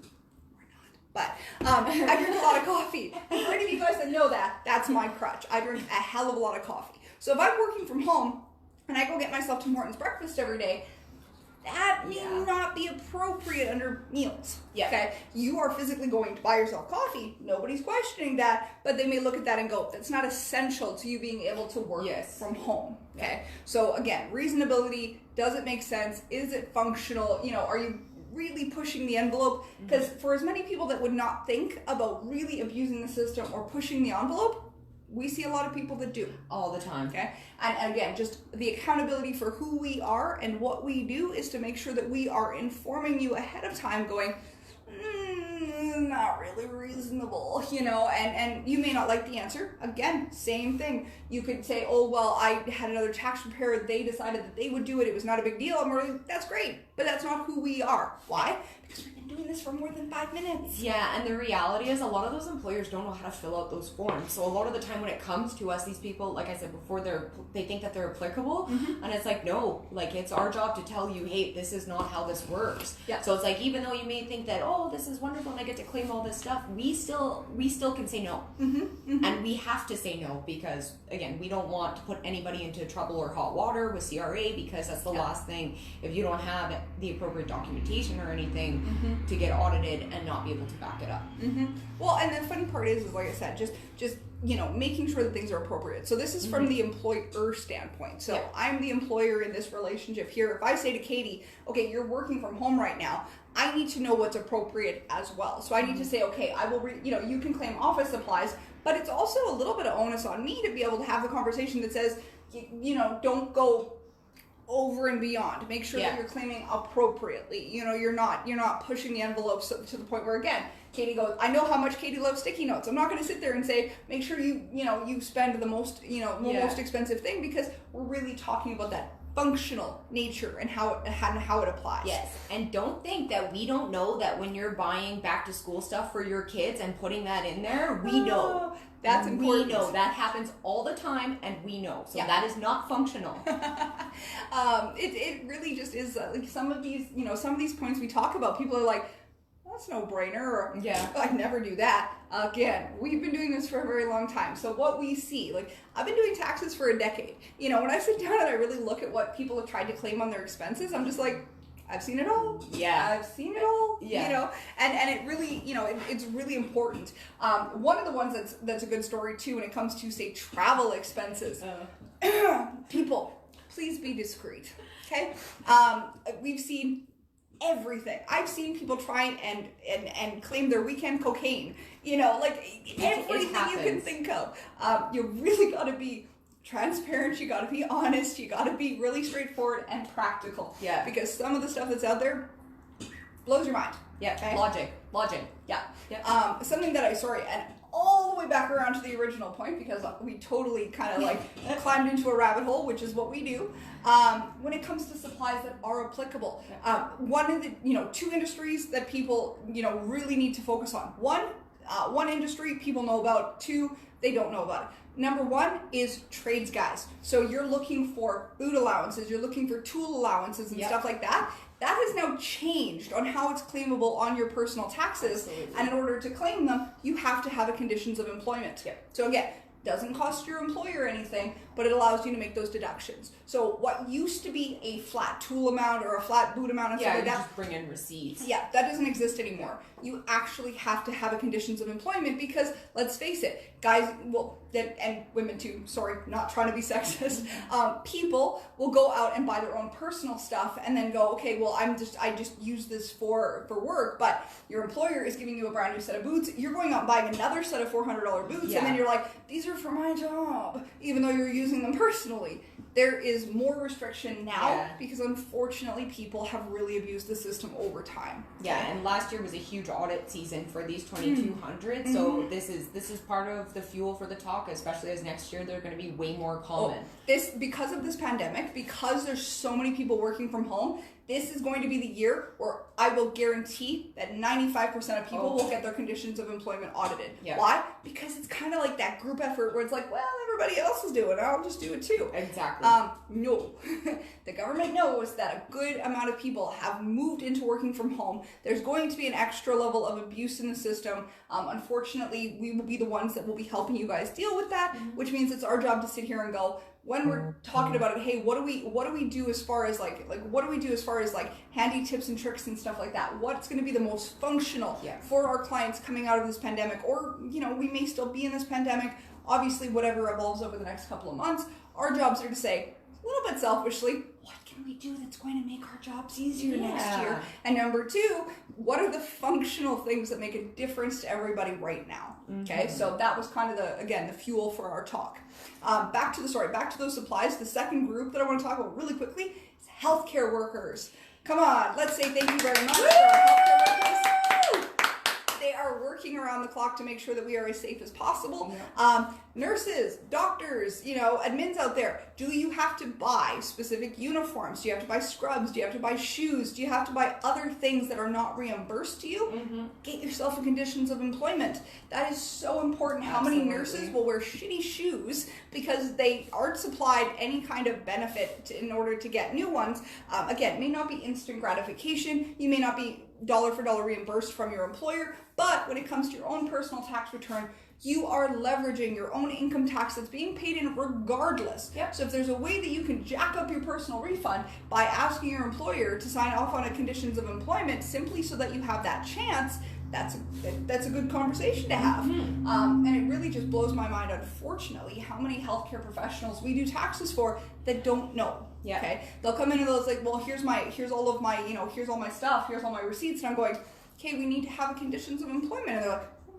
But I drink a lot of coffee. And for any of you guys that know that, that's my crutch. I drink a hell of a lot of coffee. So if I'm working from home and I go get myself Tim Hortons breakfast every day, that may not be appropriate under meals. Yeah. Okay? You are physically going to buy yourself coffee. Nobody's questioning that, but they may look at that and go, that's not essential to you being able to work from home. Okay? So again, reasonability, does it make sense? Is it functional? Are you really pushing the envelope? Because for as many people that would not think about really abusing the system or pushing the envelope, we see a lot of people that do. All the time. Okay? And again, just the accountability for who we are and what we do is to make sure that we are informing you ahead of time going, not really reasonable, and you may not like the answer. Again, same thing. You could say, oh, well, I had another tax preparer. They decided that they would do it. It was not a big deal. I'm really, that's great. But that's not who we are. Why? Because we've been doing this for more than 5 minutes. Yeah, and the reality is a lot of those employers don't know how to fill out those forms. So a lot of the time when it comes to us, these people, like I said before, they think that they're applicable. And it's like, no, like it's our job to tell you, hey, this is not how this works. Yeah. So it's like, even though you may think that, oh, this is wonderful and I get to claim all this stuff, we still can say no. And we have to say no because, again, we don't want to put anybody into trouble or hot water with CRA because that's the last thing. If you don't have the appropriate documentation or anything to get audited and not be able to back it up. Well, and the funny part is like I said, just making sure that things are appropriate. So this is from the employer standpoint. So I'm the employer in this relationship here. If I say to Katie, okay, you're working from home right now, I need to know what's appropriate as well. So I need to say, okay, I will, you can claim office supplies, but it's also a little bit of onus on me to be able to have the conversation that says, don't go over and beyond. Make sure that you're claiming appropriately. You're not pushing the envelope to the point where, again, Katie goes, I know how much Katie loves sticky notes. I'm not going to sit there and say, make sure you spend the most, most expensive thing, because we're really talking about that functional nature and how it applies. Yes, and don't think that we don't know that when you're buying back to school stuff for your kids and putting that in there, we know. That's important. We know. That happens all the time, and we know. So that is not functional. It really just is like some of these points we talk about, people are like, that's no brainer, or I'd never do that. Again, we've been doing this for a very long time. So what we see, like I've been doing taxes for a decade. When I sit down and I really look at what people have tried to claim on their expenses, I'm just like, I've seen it all. Yeah. I've seen it all. Yeah. And it really, it's really important. One of the ones that's a good story too when it comes to, say, travel expenses. People, please be discreet. Okay? We've seen everything. I've seen people try and claim their weekend cocaine. Everything you can think of. You really got to be transparent, you got to be honest, you got to be really straightforward and practical. Yeah. Because some of the stuff that's out there blows your mind. Yeah. Okay? Logic. Yeah. Something that and all the way back around to the original point, because we totally kind of climbed into a rabbit hole, which is what we do. When it comes to supplies that are applicable, one of the two industries that people really need to focus on. One industry people know about. Two, they don't know about it. Number one is trades guys. So you're looking for food allowances, you're looking for tool allowances and stuff like that. That has now changed on how it's claimable on your personal taxes. Absolutely. And in order to claim them, you have to have a conditions of employment. Yep. So again, doesn't cost your employer anything, but it allows you to make those deductions. So what used to be a flat tool amount or a flat boot amount and stuff like that, just bring in receipts. yeah, that doesn't exist anymore. You actually have to have a conditions of employment because, let's face it, guys, well, and women too, sorry, not trying to be sexist, people will go out and buy their own personal stuff and then go, okay, well, I just use this for work, but your employer is giving you a brand new set of boots. You're going out and buying another set of $400 boots, and then you're like, these are for my job, even though you're using them personally. There is more restriction now because unfortunately people have really abused the system over time. Yeah, and last year was a huge audit season for these 2200. So this is part of the fuel for the talk, especially as next year they're going to be way more common. Because of this pandemic, because there's so many people working from home, this is going to be the year where I will guarantee that 95% of people will get their conditions of employment audited. Yeah. Why? Because it's kind of like that group effort where it's like, well, everybody else is doing it, I'll just do it too. Exactly. No. The government knows that a good amount of people have moved into working from home. There's going to be an extra level of abuse in the system. Unfortunately, we will be the ones that will be helping you guys deal with that, which means it's our job to sit here and go, when we're talking about it, hey, what do we do as far as like handy tips and tricks and stuff like that? What's going to be the most functional for our clients coming out of this pandemic? Or, we may still be in this pandemic. Obviously, whatever evolves over the next couple of months, our jobs are to say, a little bit selfishly, what can we do that's going to make our jobs easier next year? And number two, what are the functional things that make a difference to everybody right now? Okay, so that was kind of the fuel for our talk. Back to those supplies. The second group that I want to talk about really quickly is healthcare workers. Come on, let's say thank you very much for our healthcare workers. They are working around the clock to make sure that we are as safe as possible. Nurses, doctors, admins out there, do you have to buy specific uniforms? Do you have to buy scrubs? Do you have to buy shoes? Do you have to buy other things that are not reimbursed to you? Get yourself a conditions of employment. That is so important. How many nurses will wear shitty shoes because they aren't supplied any kind of benefit in order to get new ones? Again, may not be instant gratification. You may not be dollar for dollar reimbursed from your employer, but when it comes to your own personal tax return, you are leveraging your own income tax that's being paid in regardless. So if there's a way that you can jack up your personal refund by asking your employer to sign off on a conditions of employment simply so that you have that chance, that's a good conversation to have. And it really just blows my mind, unfortunately, how many healthcare professionals we do taxes for that don't know. Okay, they'll come in and they'll say, well, here's all my stuff, here's all my receipts, and I'm going, okay, we need to have a conditions of employment, and they're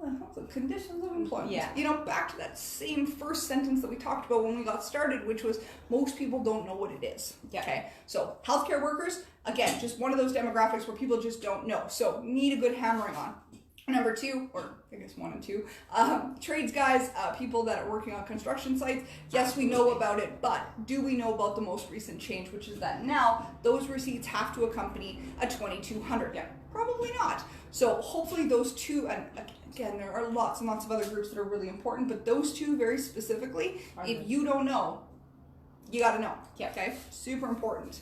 like, the conditions of employment. Back to that same first sentence that we talked about when we got started, which was most people don't know what it is. Okay, so healthcare workers, again, just one of those demographics where people just don't know, so need a good hammering on. Number two, or I guess one and two, trades guys, people that are working on construction sites. Yes, we know about it, but do we know about the most recent change, which is that now those receipts have to accompany a 2200? Probably not. So hopefully those two, and again, there are lots and lots of other groups that are really important, but those two very specifically, if you don't know, you got to know. Okay, super important.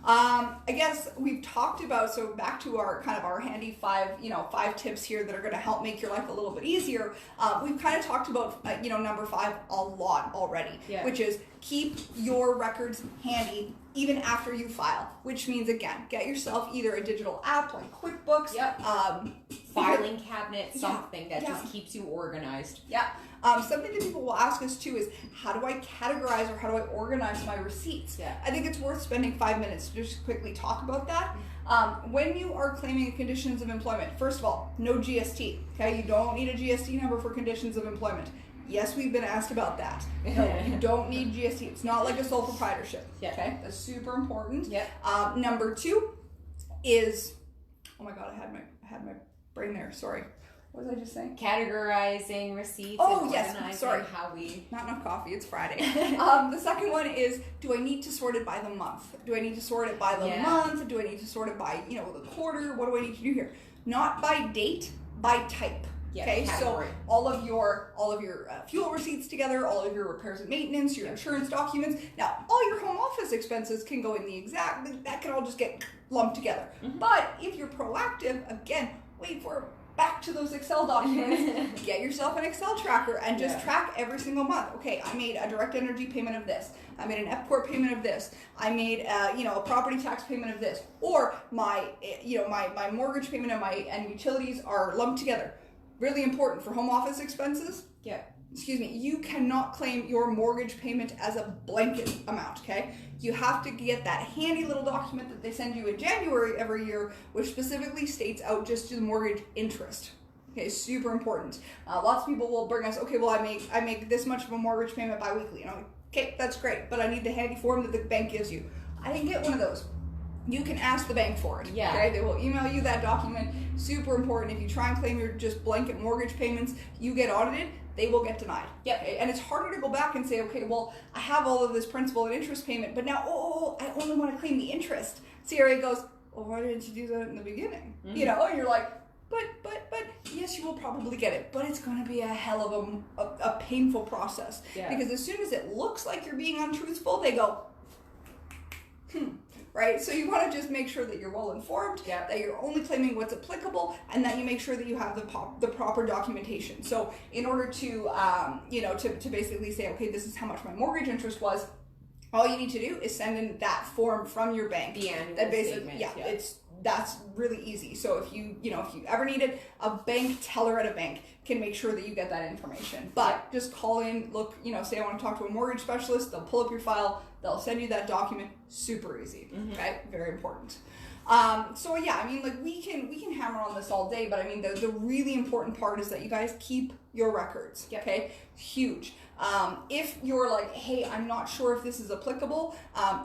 I guess we've talked about, so back to our kind of our handy five tips here that are going to help make your life a little bit easier. We've kind of talked about, number 5 a lot already, which is keep your records handy even after you file, which means, again, get yourself either a digital app like QuickBooks, filing cabinet, something that just keeps you organized. Something that people will ask us too is, how do I categorize or how do I organize my receipts? I think it's worth spending 5 minutes to just quickly talk about that. When you are claiming conditions of employment, first of all, no GST. Okay, you don't need a GST number for conditions of employment. Yes, we've been asked about that. No, you don't need GST. It's not like a sole proprietorship. Okay, that's super important. Number 2 is, oh my God, I had my brain there. Sorry. What was I just saying? Categorizing receipts. Oh, yes. Sorry. Not enough coffee. It's Friday. The second one is, do I need to sort it by the month? Do I need to sort it by the month? Do I need to sort it by, the quarter? What do I need to do here? Not by date, by type. Okay, so all of your fuel receipts together, all of your repairs and maintenance, your insurance documents. Now, all your home office expenses can go in the exact. That can all just get lumped together. But if you're proactive, again, wait for back to those Excel documents. Get yourself an Excel tracker and just track every single month. Okay, I made a direct energy payment of this. I made an F-Corp payment of this. I made a property tax payment of this. Or my mortgage payment and utilities are lumped together. Really important for home office expenses. You cannot claim your mortgage payment as a blanket amount, okay? You have to get that handy little document that they send you in January every year, which specifically states out just the mortgage interest. Okay, super important. Lots of people will bring us, okay, well, I make this much of a mortgage payment biweekly. And I'm like, okay, that's great, but I need the handy form that the bank gives you. I didn't get one of those. You can ask the bank for it. Okay, they will email you that document. Super important. If you try and claim your just blanket mortgage payments, you get audited, they will get denied. Okay? And it's harder to go back and say, okay, well, I have all of this principal and interest payment, but now, I only want to claim the interest. CRA goes, well, why didn't you do that in the beginning? And you're like, but yes, you will probably get it, but it's going to be a hell of a painful process. Because as soon as it looks like you're being untruthful, they go, right? So you want to just make sure that you're well informed, that you're only claiming what's applicable, and that you make sure that you have the proper documentation. So in order to, to basically say, okay, this is how much my mortgage interest was, all you need to do is send in that form from your bank. The annual statement. That's really easy. So if you ever needed, a bank teller at a bank can make sure that you get that information. But just call in, look, say I want to talk to a mortgage specialist, they'll pull up your file, they'll send you that document. Super easy. Okay? Very important. We can hammer on this all day, but I mean the really important part is that you guys keep your records. Okay? Huge. If you're like, hey, I'm not sure if this is applicable,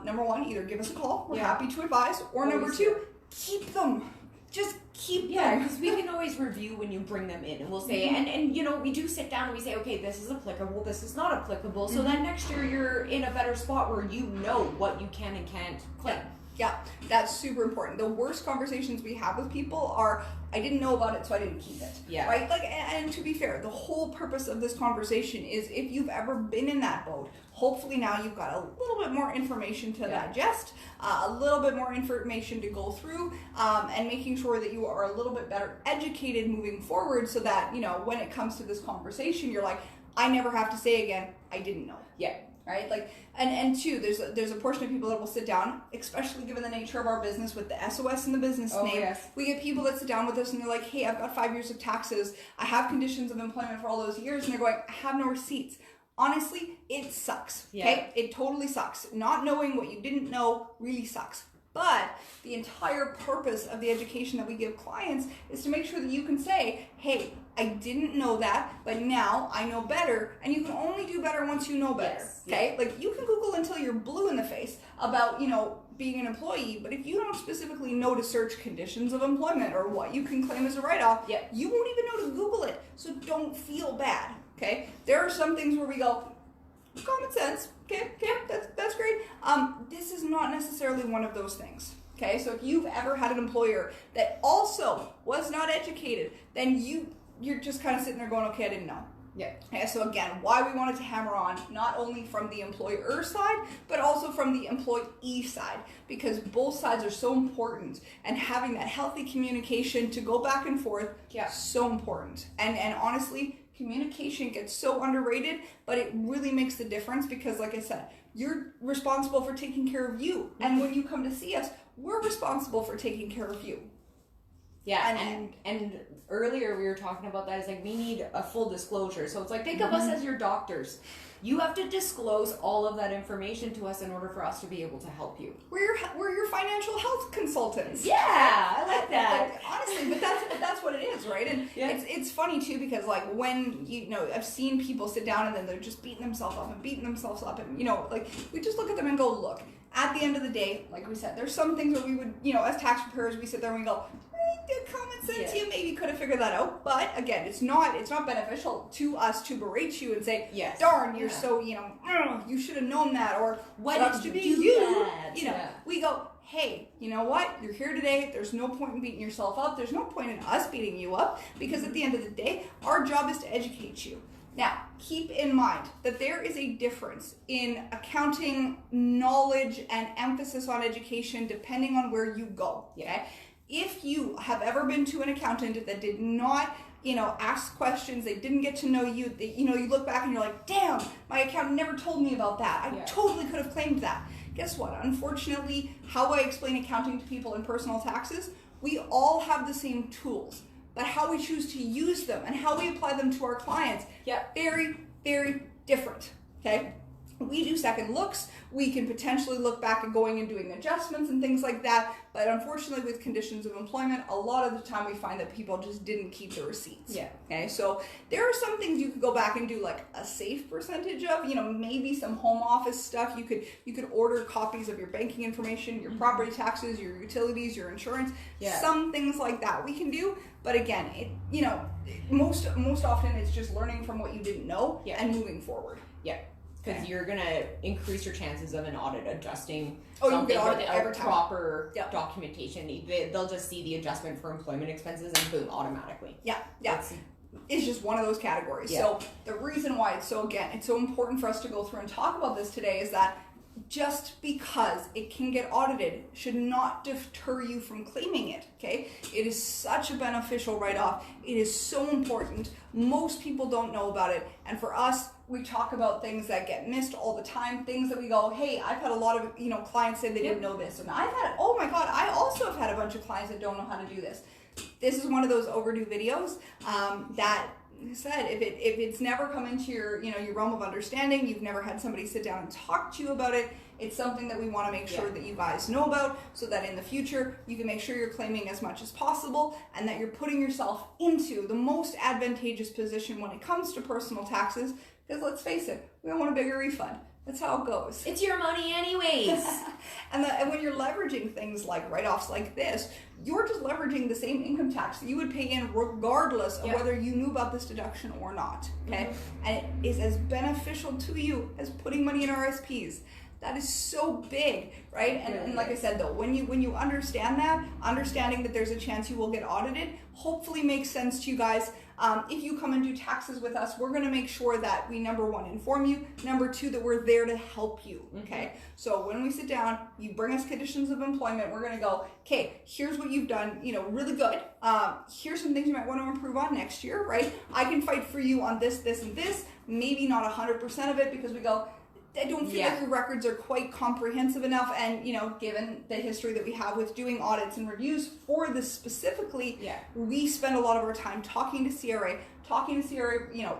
number one, either give us a call. We're happy to advise. Or number two, keep them. Just keep them. Yeah, because we can always review when you bring them in, and we'll say, and we do sit down and we say, okay, this is applicable, this is not applicable, so then next year you're in a better spot where you know what you can and can't claim. Yeah, that's super important. The worst conversations we have with people are, I didn't know about it, so I didn't keep it. Right? And to be fair, the whole purpose of this conversation is if you've ever been in that boat, hopefully now you've got a little bit more information to digest, a little bit more information to go through, and making sure that you are a little bit better educated moving forward so that, when it comes to this conversation, you're like, I never have to say again, I didn't know. Right? And two, there's a portion of people that will sit down, especially given the nature of our business with the SOS in the business name. We get people that sit down with us and they're like, hey, I've got 5 years of taxes. I have conditions of employment for all those years. And they're going, I have no receipts. Honestly, it sucks. Okay? It totally sucks. Not knowing what you didn't know really sucks. But the entire purpose of the education that we give clients is to make sure that you can say, hey, I didn't know that, but now I know better. And you can only do better once you know better. Okay? You can Google until you're blue in the face about, being an employee, but if you don't specifically know to search conditions of employment or what you can claim as a write-off, you won't even know to Google it. So don't feel bad. Okay? There are some things where we go, common sense. Okay, that's great. This is not necessarily one of those things. Okay, so if you've ever had an employer that also was not educated, then you're just kind of sitting there going, okay, I didn't know. Okay, so again, why we wanted to hammer on, not only from the employer side, but also from the employee side, because both sides are so important, and having that healthy communication to go back and forth, so important. And honestly, communication gets so underrated, but it really makes the difference because, like I said, you're responsible for taking care of you. And when you come to see us, we're responsible for taking care of you. And earlier we were talking about that. It's like we need a full disclosure. So it's like, think of us as your doctors. You have to disclose all of that information to us in order for us to be able to help you. We're your financial health consultants. Yeah, I like that. Honestly, but that's what it is, right? And it's funny too because when I've seen people sit down and then they're just beating themselves up and we just look at them and go, look. At the end of the day, like we said, there's some things that we would, as tax preparers, we sit there and we go, common sense, you maybe could have figured that out. But again, it's not beneficial to us to berate you and say, darn, you're so, you should have known that, or why did you do that? We go, hey, you know what? You're here today. There's no point in beating yourself up. There's no point in us beating you up, because at the end of the day, our job is to educate you. Now, keep in mind that there is a difference in accounting knowledge and emphasis on education depending on where you go. Okay? If you have ever been to an accountant that did not, ask questions, they didn't get to know you, you look back and you're like, damn, my accountant never told me about that. I totally could have claimed that. Guess what? Unfortunately, how I explain accounting to people in personal taxes, we all have the same tools, but how we choose to use them and how we apply them to our clients, very, very different, okay? We do second looks. We can potentially look back at going and doing adjustments and things like that. But unfortunately, with conditions of employment, a lot of the time we find that people just didn't keep the receipts. Okay. So there are some things you could go back and do like a safe percentage of. Maybe some home office stuff. You could order copies of your banking information, your property taxes, your utilities, your insurance. Some things like that we can do. But again, most often it's just learning from what you didn't know and moving forward. Because you're going to increase your chances of an audit adjusting you something get without proper documentation. They'll just see the adjustment for employment expenses and boom, automatically. It's just one of those categories. So the reason why it's so important for us to go through and talk about this today is that just because it can get audited should not deter you from claiming it, okay? It is such a beneficial write-off. It is so important. Most people don't know about it. And for us, we talk about things that get missed all the time, things that we go, hey, I've had a lot of, clients say they didn't know this. And I've had, oh my God, I also have had a bunch of clients that don't know how to do this. This is one of those overdue videos that, like I said, if it's never come into your realm of understanding, you've never had somebody sit down and talk to you about it, it's something that we want to make sure that you guys know about, so that in the future you can make sure you're claiming as much as possible and that you're putting yourself into the most advantageous position when it comes to personal taxes, because let's face it, we don't want a bigger refund. That's how it goes. It's your money anyways. And when you're leveraging things like write-offs like this, you're just leveraging the same income tax that you would pay in regardless of whether you knew about this deduction or not, okay? And it is as beneficial to you as putting money in RSPs. That is so big, right? And like I said though, when you understand that, understanding that there's a chance you will get audited, hopefully makes sense to you guys. If you come and do taxes with us, we're going to make sure that we, number one, inform you. Number two, that we're there to help you, okay? So when we sit down, you bring us conditions of employment, we're going to go, okay, here's what you've done, really good. Here's some things you might want to improve on next year, right? I can fight for you on this, this, and this. Maybe not 100% of it, because we go, I don't feel like your records are quite comprehensive enough, and given the history that we have with doing audits and reviews for this specifically, we spend a lot of our time talking to CRA,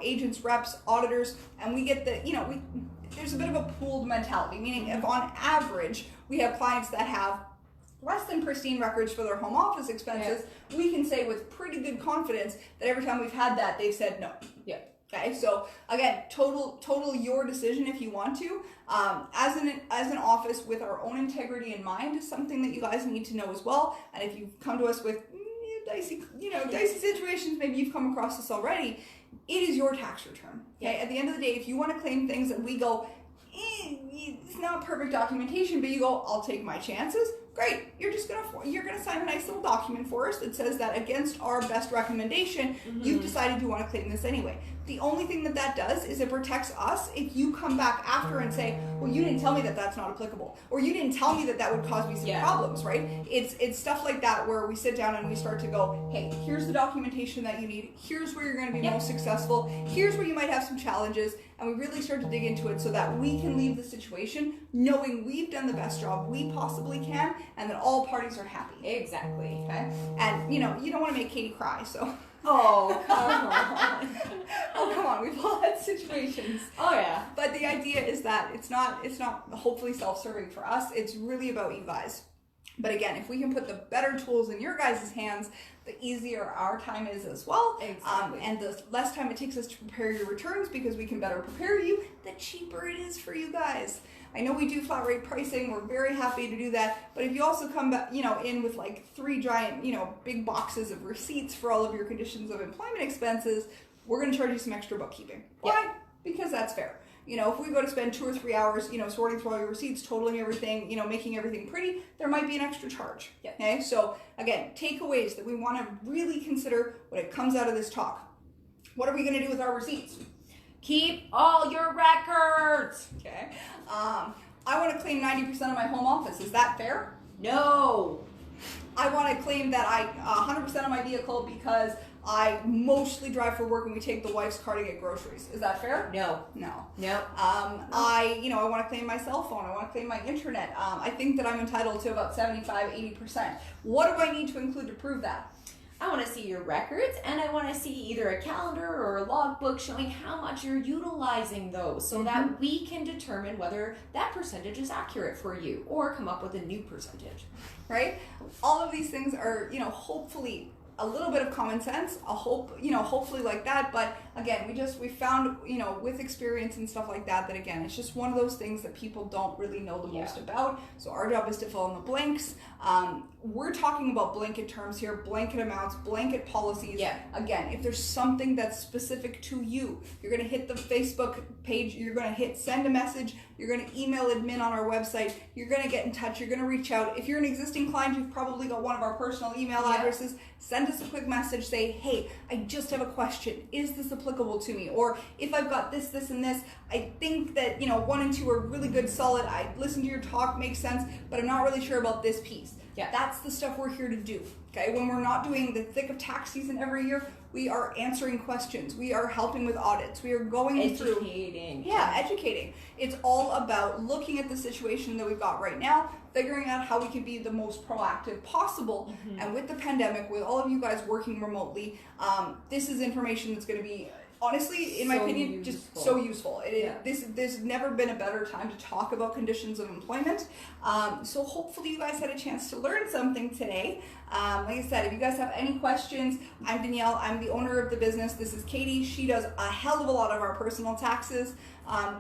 agents, reps, auditors, and we get there's a bit of a pooled mentality, meaning if on average we have clients that have less than pristine records for their home office expenses, we can say with pretty good confidence that every time we've had that, they've said no. Okay, so again, total your decision if you want to. As an office with our own integrity in mind is something that you guys need to know as well. And if you come to us with dicey situations, maybe you've come across this already, it is your tax return. Okay, at the end of the day, if you want to claim things that we go, it's not perfect documentation, but you go, I'll take my chances. Great, you're gonna sign a nice little document for us that says that against our best recommendation, you've decided you want to claim this anyway. The only thing that does is it protects us if you come back after and say, well, you didn't tell me that that's not applicable, or you didn't tell me that would cause me some problems, right? It's stuff like that where we sit down and we start to go, hey, here's the documentation that you need, here's where you're going to be most successful, here's where you might have some challenges, and we really start to dig into it so that we can leave the situation knowing we've done the best job we possibly can and that all parties are happy. Exactly. Okay? And, you don't want to make Katie cry, so... Oh, come on. Oh, come on. We've all had situations. Oh, yeah. But the idea is that it's not hopefully self-serving for us. It's really about you guys. But again, if we can put the better tools in your guys' hands, the easier our time is as well. Exactly. And the less time it takes us to prepare your returns, because we can better prepare you, the cheaper it is for you guys. I know we do flat rate pricing. We're very happy to do that. But if you also come back, in with like 3 giant, big boxes of receipts for all of your conditions of employment expenses, we're going to charge you some extra bookkeeping. Why? Because that's fair. if we go to spend 2 or 3 hours, sorting through all your receipts, totaling everything, making everything pretty, there might be an extra charge. Yeah. Okay. So again, takeaways that we want to really consider when it comes out of this talk. What are we going to do with our receipts? Keep all your records. Okay. I want to claim 90% of my home office. Is that fair? No. I want to claim that 100% of my vehicle because I mostly drive for work and we take the wife's car to get groceries. Is that fair? No. No. No. I want to claim my cell phone. I want to claim my internet. I think that I'm entitled to about 75, 80%. What do I need to include to prove that? I want to see your records, and I want to see either a calendar or a logbook showing how much you're utilizing those so that we can determine whether that percentage is accurate for you or come up with a new percentage. Right? All of these things are, hopefully a little bit of common sense, hopefully like that. But again, we found, with experience and stuff like that, again, it's just one of those things that people don't really know the most about. So our job is to fill in the blanks. We're talking about blanket terms here, blanket amounts, blanket policies. Yeah. Again, if there's something that's specific to you, you're going to hit the Facebook page, you're going to hit send a message, you're going to email admin on our website, you're going to get in touch, you're going to reach out. If you're an existing client, you've probably got one of our personal email addresses. Send us a quick message, say, hey, I just have a question. Is this applicable to me? Or if I've got this, this, and this, I think that, 1 and 2 are really good, solid. I listened to your talk, makes sense, but I'm not really sure about this piece. Yeah. That's the stuff we're here to do. Okay. When we're not doing the thick of tax season every year, we are answering questions. We are helping with audits. We are going through. Educating. Yeah, educating. It's all about looking at the situation that we've got right now, figuring out how we can be the most proactive possible. And with the pandemic, with all of you guys working remotely, this is information that's going to be, honestly, in my opinion, just so useful. There's never been a better time to talk about conditions of employment. So hopefully you guys had a chance to learn something today. Like I said, if you guys have any questions, I'm Danielle. I'm the owner of the business. This is Katie. She does a hell of a lot of our personal taxes,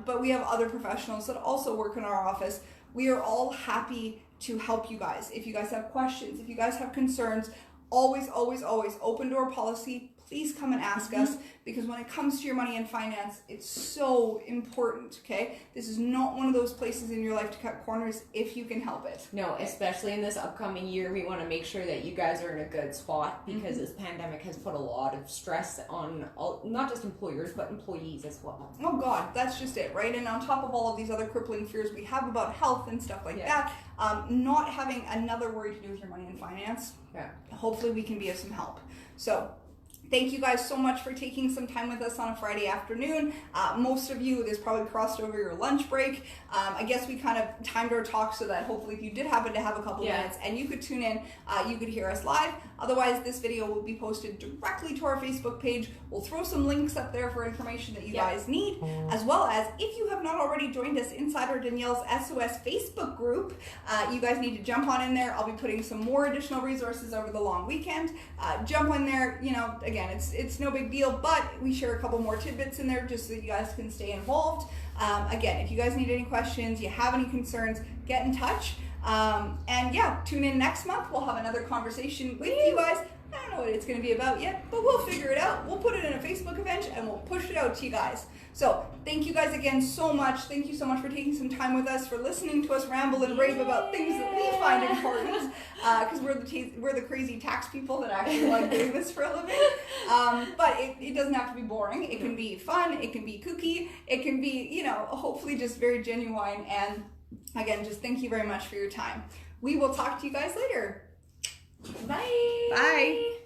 but we have other professionals that also work in our office. We are all happy to help you guys. If you guys have questions, if you guys have concerns, always, always, always open door policy. Please come and ask us, because when it comes to your money and finance, it's so important, okay? This is not one of those places in your life to cut corners if you can help it. No, especially in this upcoming year, we want to make sure that you guys are in a good spot, because this pandemic has put a lot of stress on not just employers, but employees as well. Oh God, that's just it, right? And on top of all of these other crippling fears we have about health and stuff like that, not having another worry to do with your money and finance, hopefully we can be of some help. So, thank you guys so much for taking some time with us on a Friday afternoon. Most of you, this probably crossed over your lunch break. I guess we kind of timed our talk so that hopefully if you did happen to have a couple minutes and you could tune in, you could hear us live. Otherwise, this video will be posted directly to our Facebook page. We'll throw some links up there for information that you guys need, as well as if you have not already joined us inside our Danielle's SOS Facebook group, you guys need to jump on in there. I'll be putting some more additional resources over the long weekend. Jump in there, again, it's no big deal, but we share a couple more tidbits in there just so that you guys can stay involved. Again, if you guys need any questions, you have any concerns, get in touch. And tune in next month. We'll have another conversation with you guys. I don't know what it's going to be about yet, but we'll figure it out. We'll put it in a Facebook event and we'll push it out to you guys. So thank you guys again so much. Thank you so much for taking some time with us, for listeing to us ramble and rave about things that we find important, because we're the crazy tax people that actually like doing this for a living. But it doesn't have to be boring. It can be fun. It can be kooky. It can be, hopefully just very genuine. And again, just thank you very much for your time. We will talk to you guys later. Bye. Bye.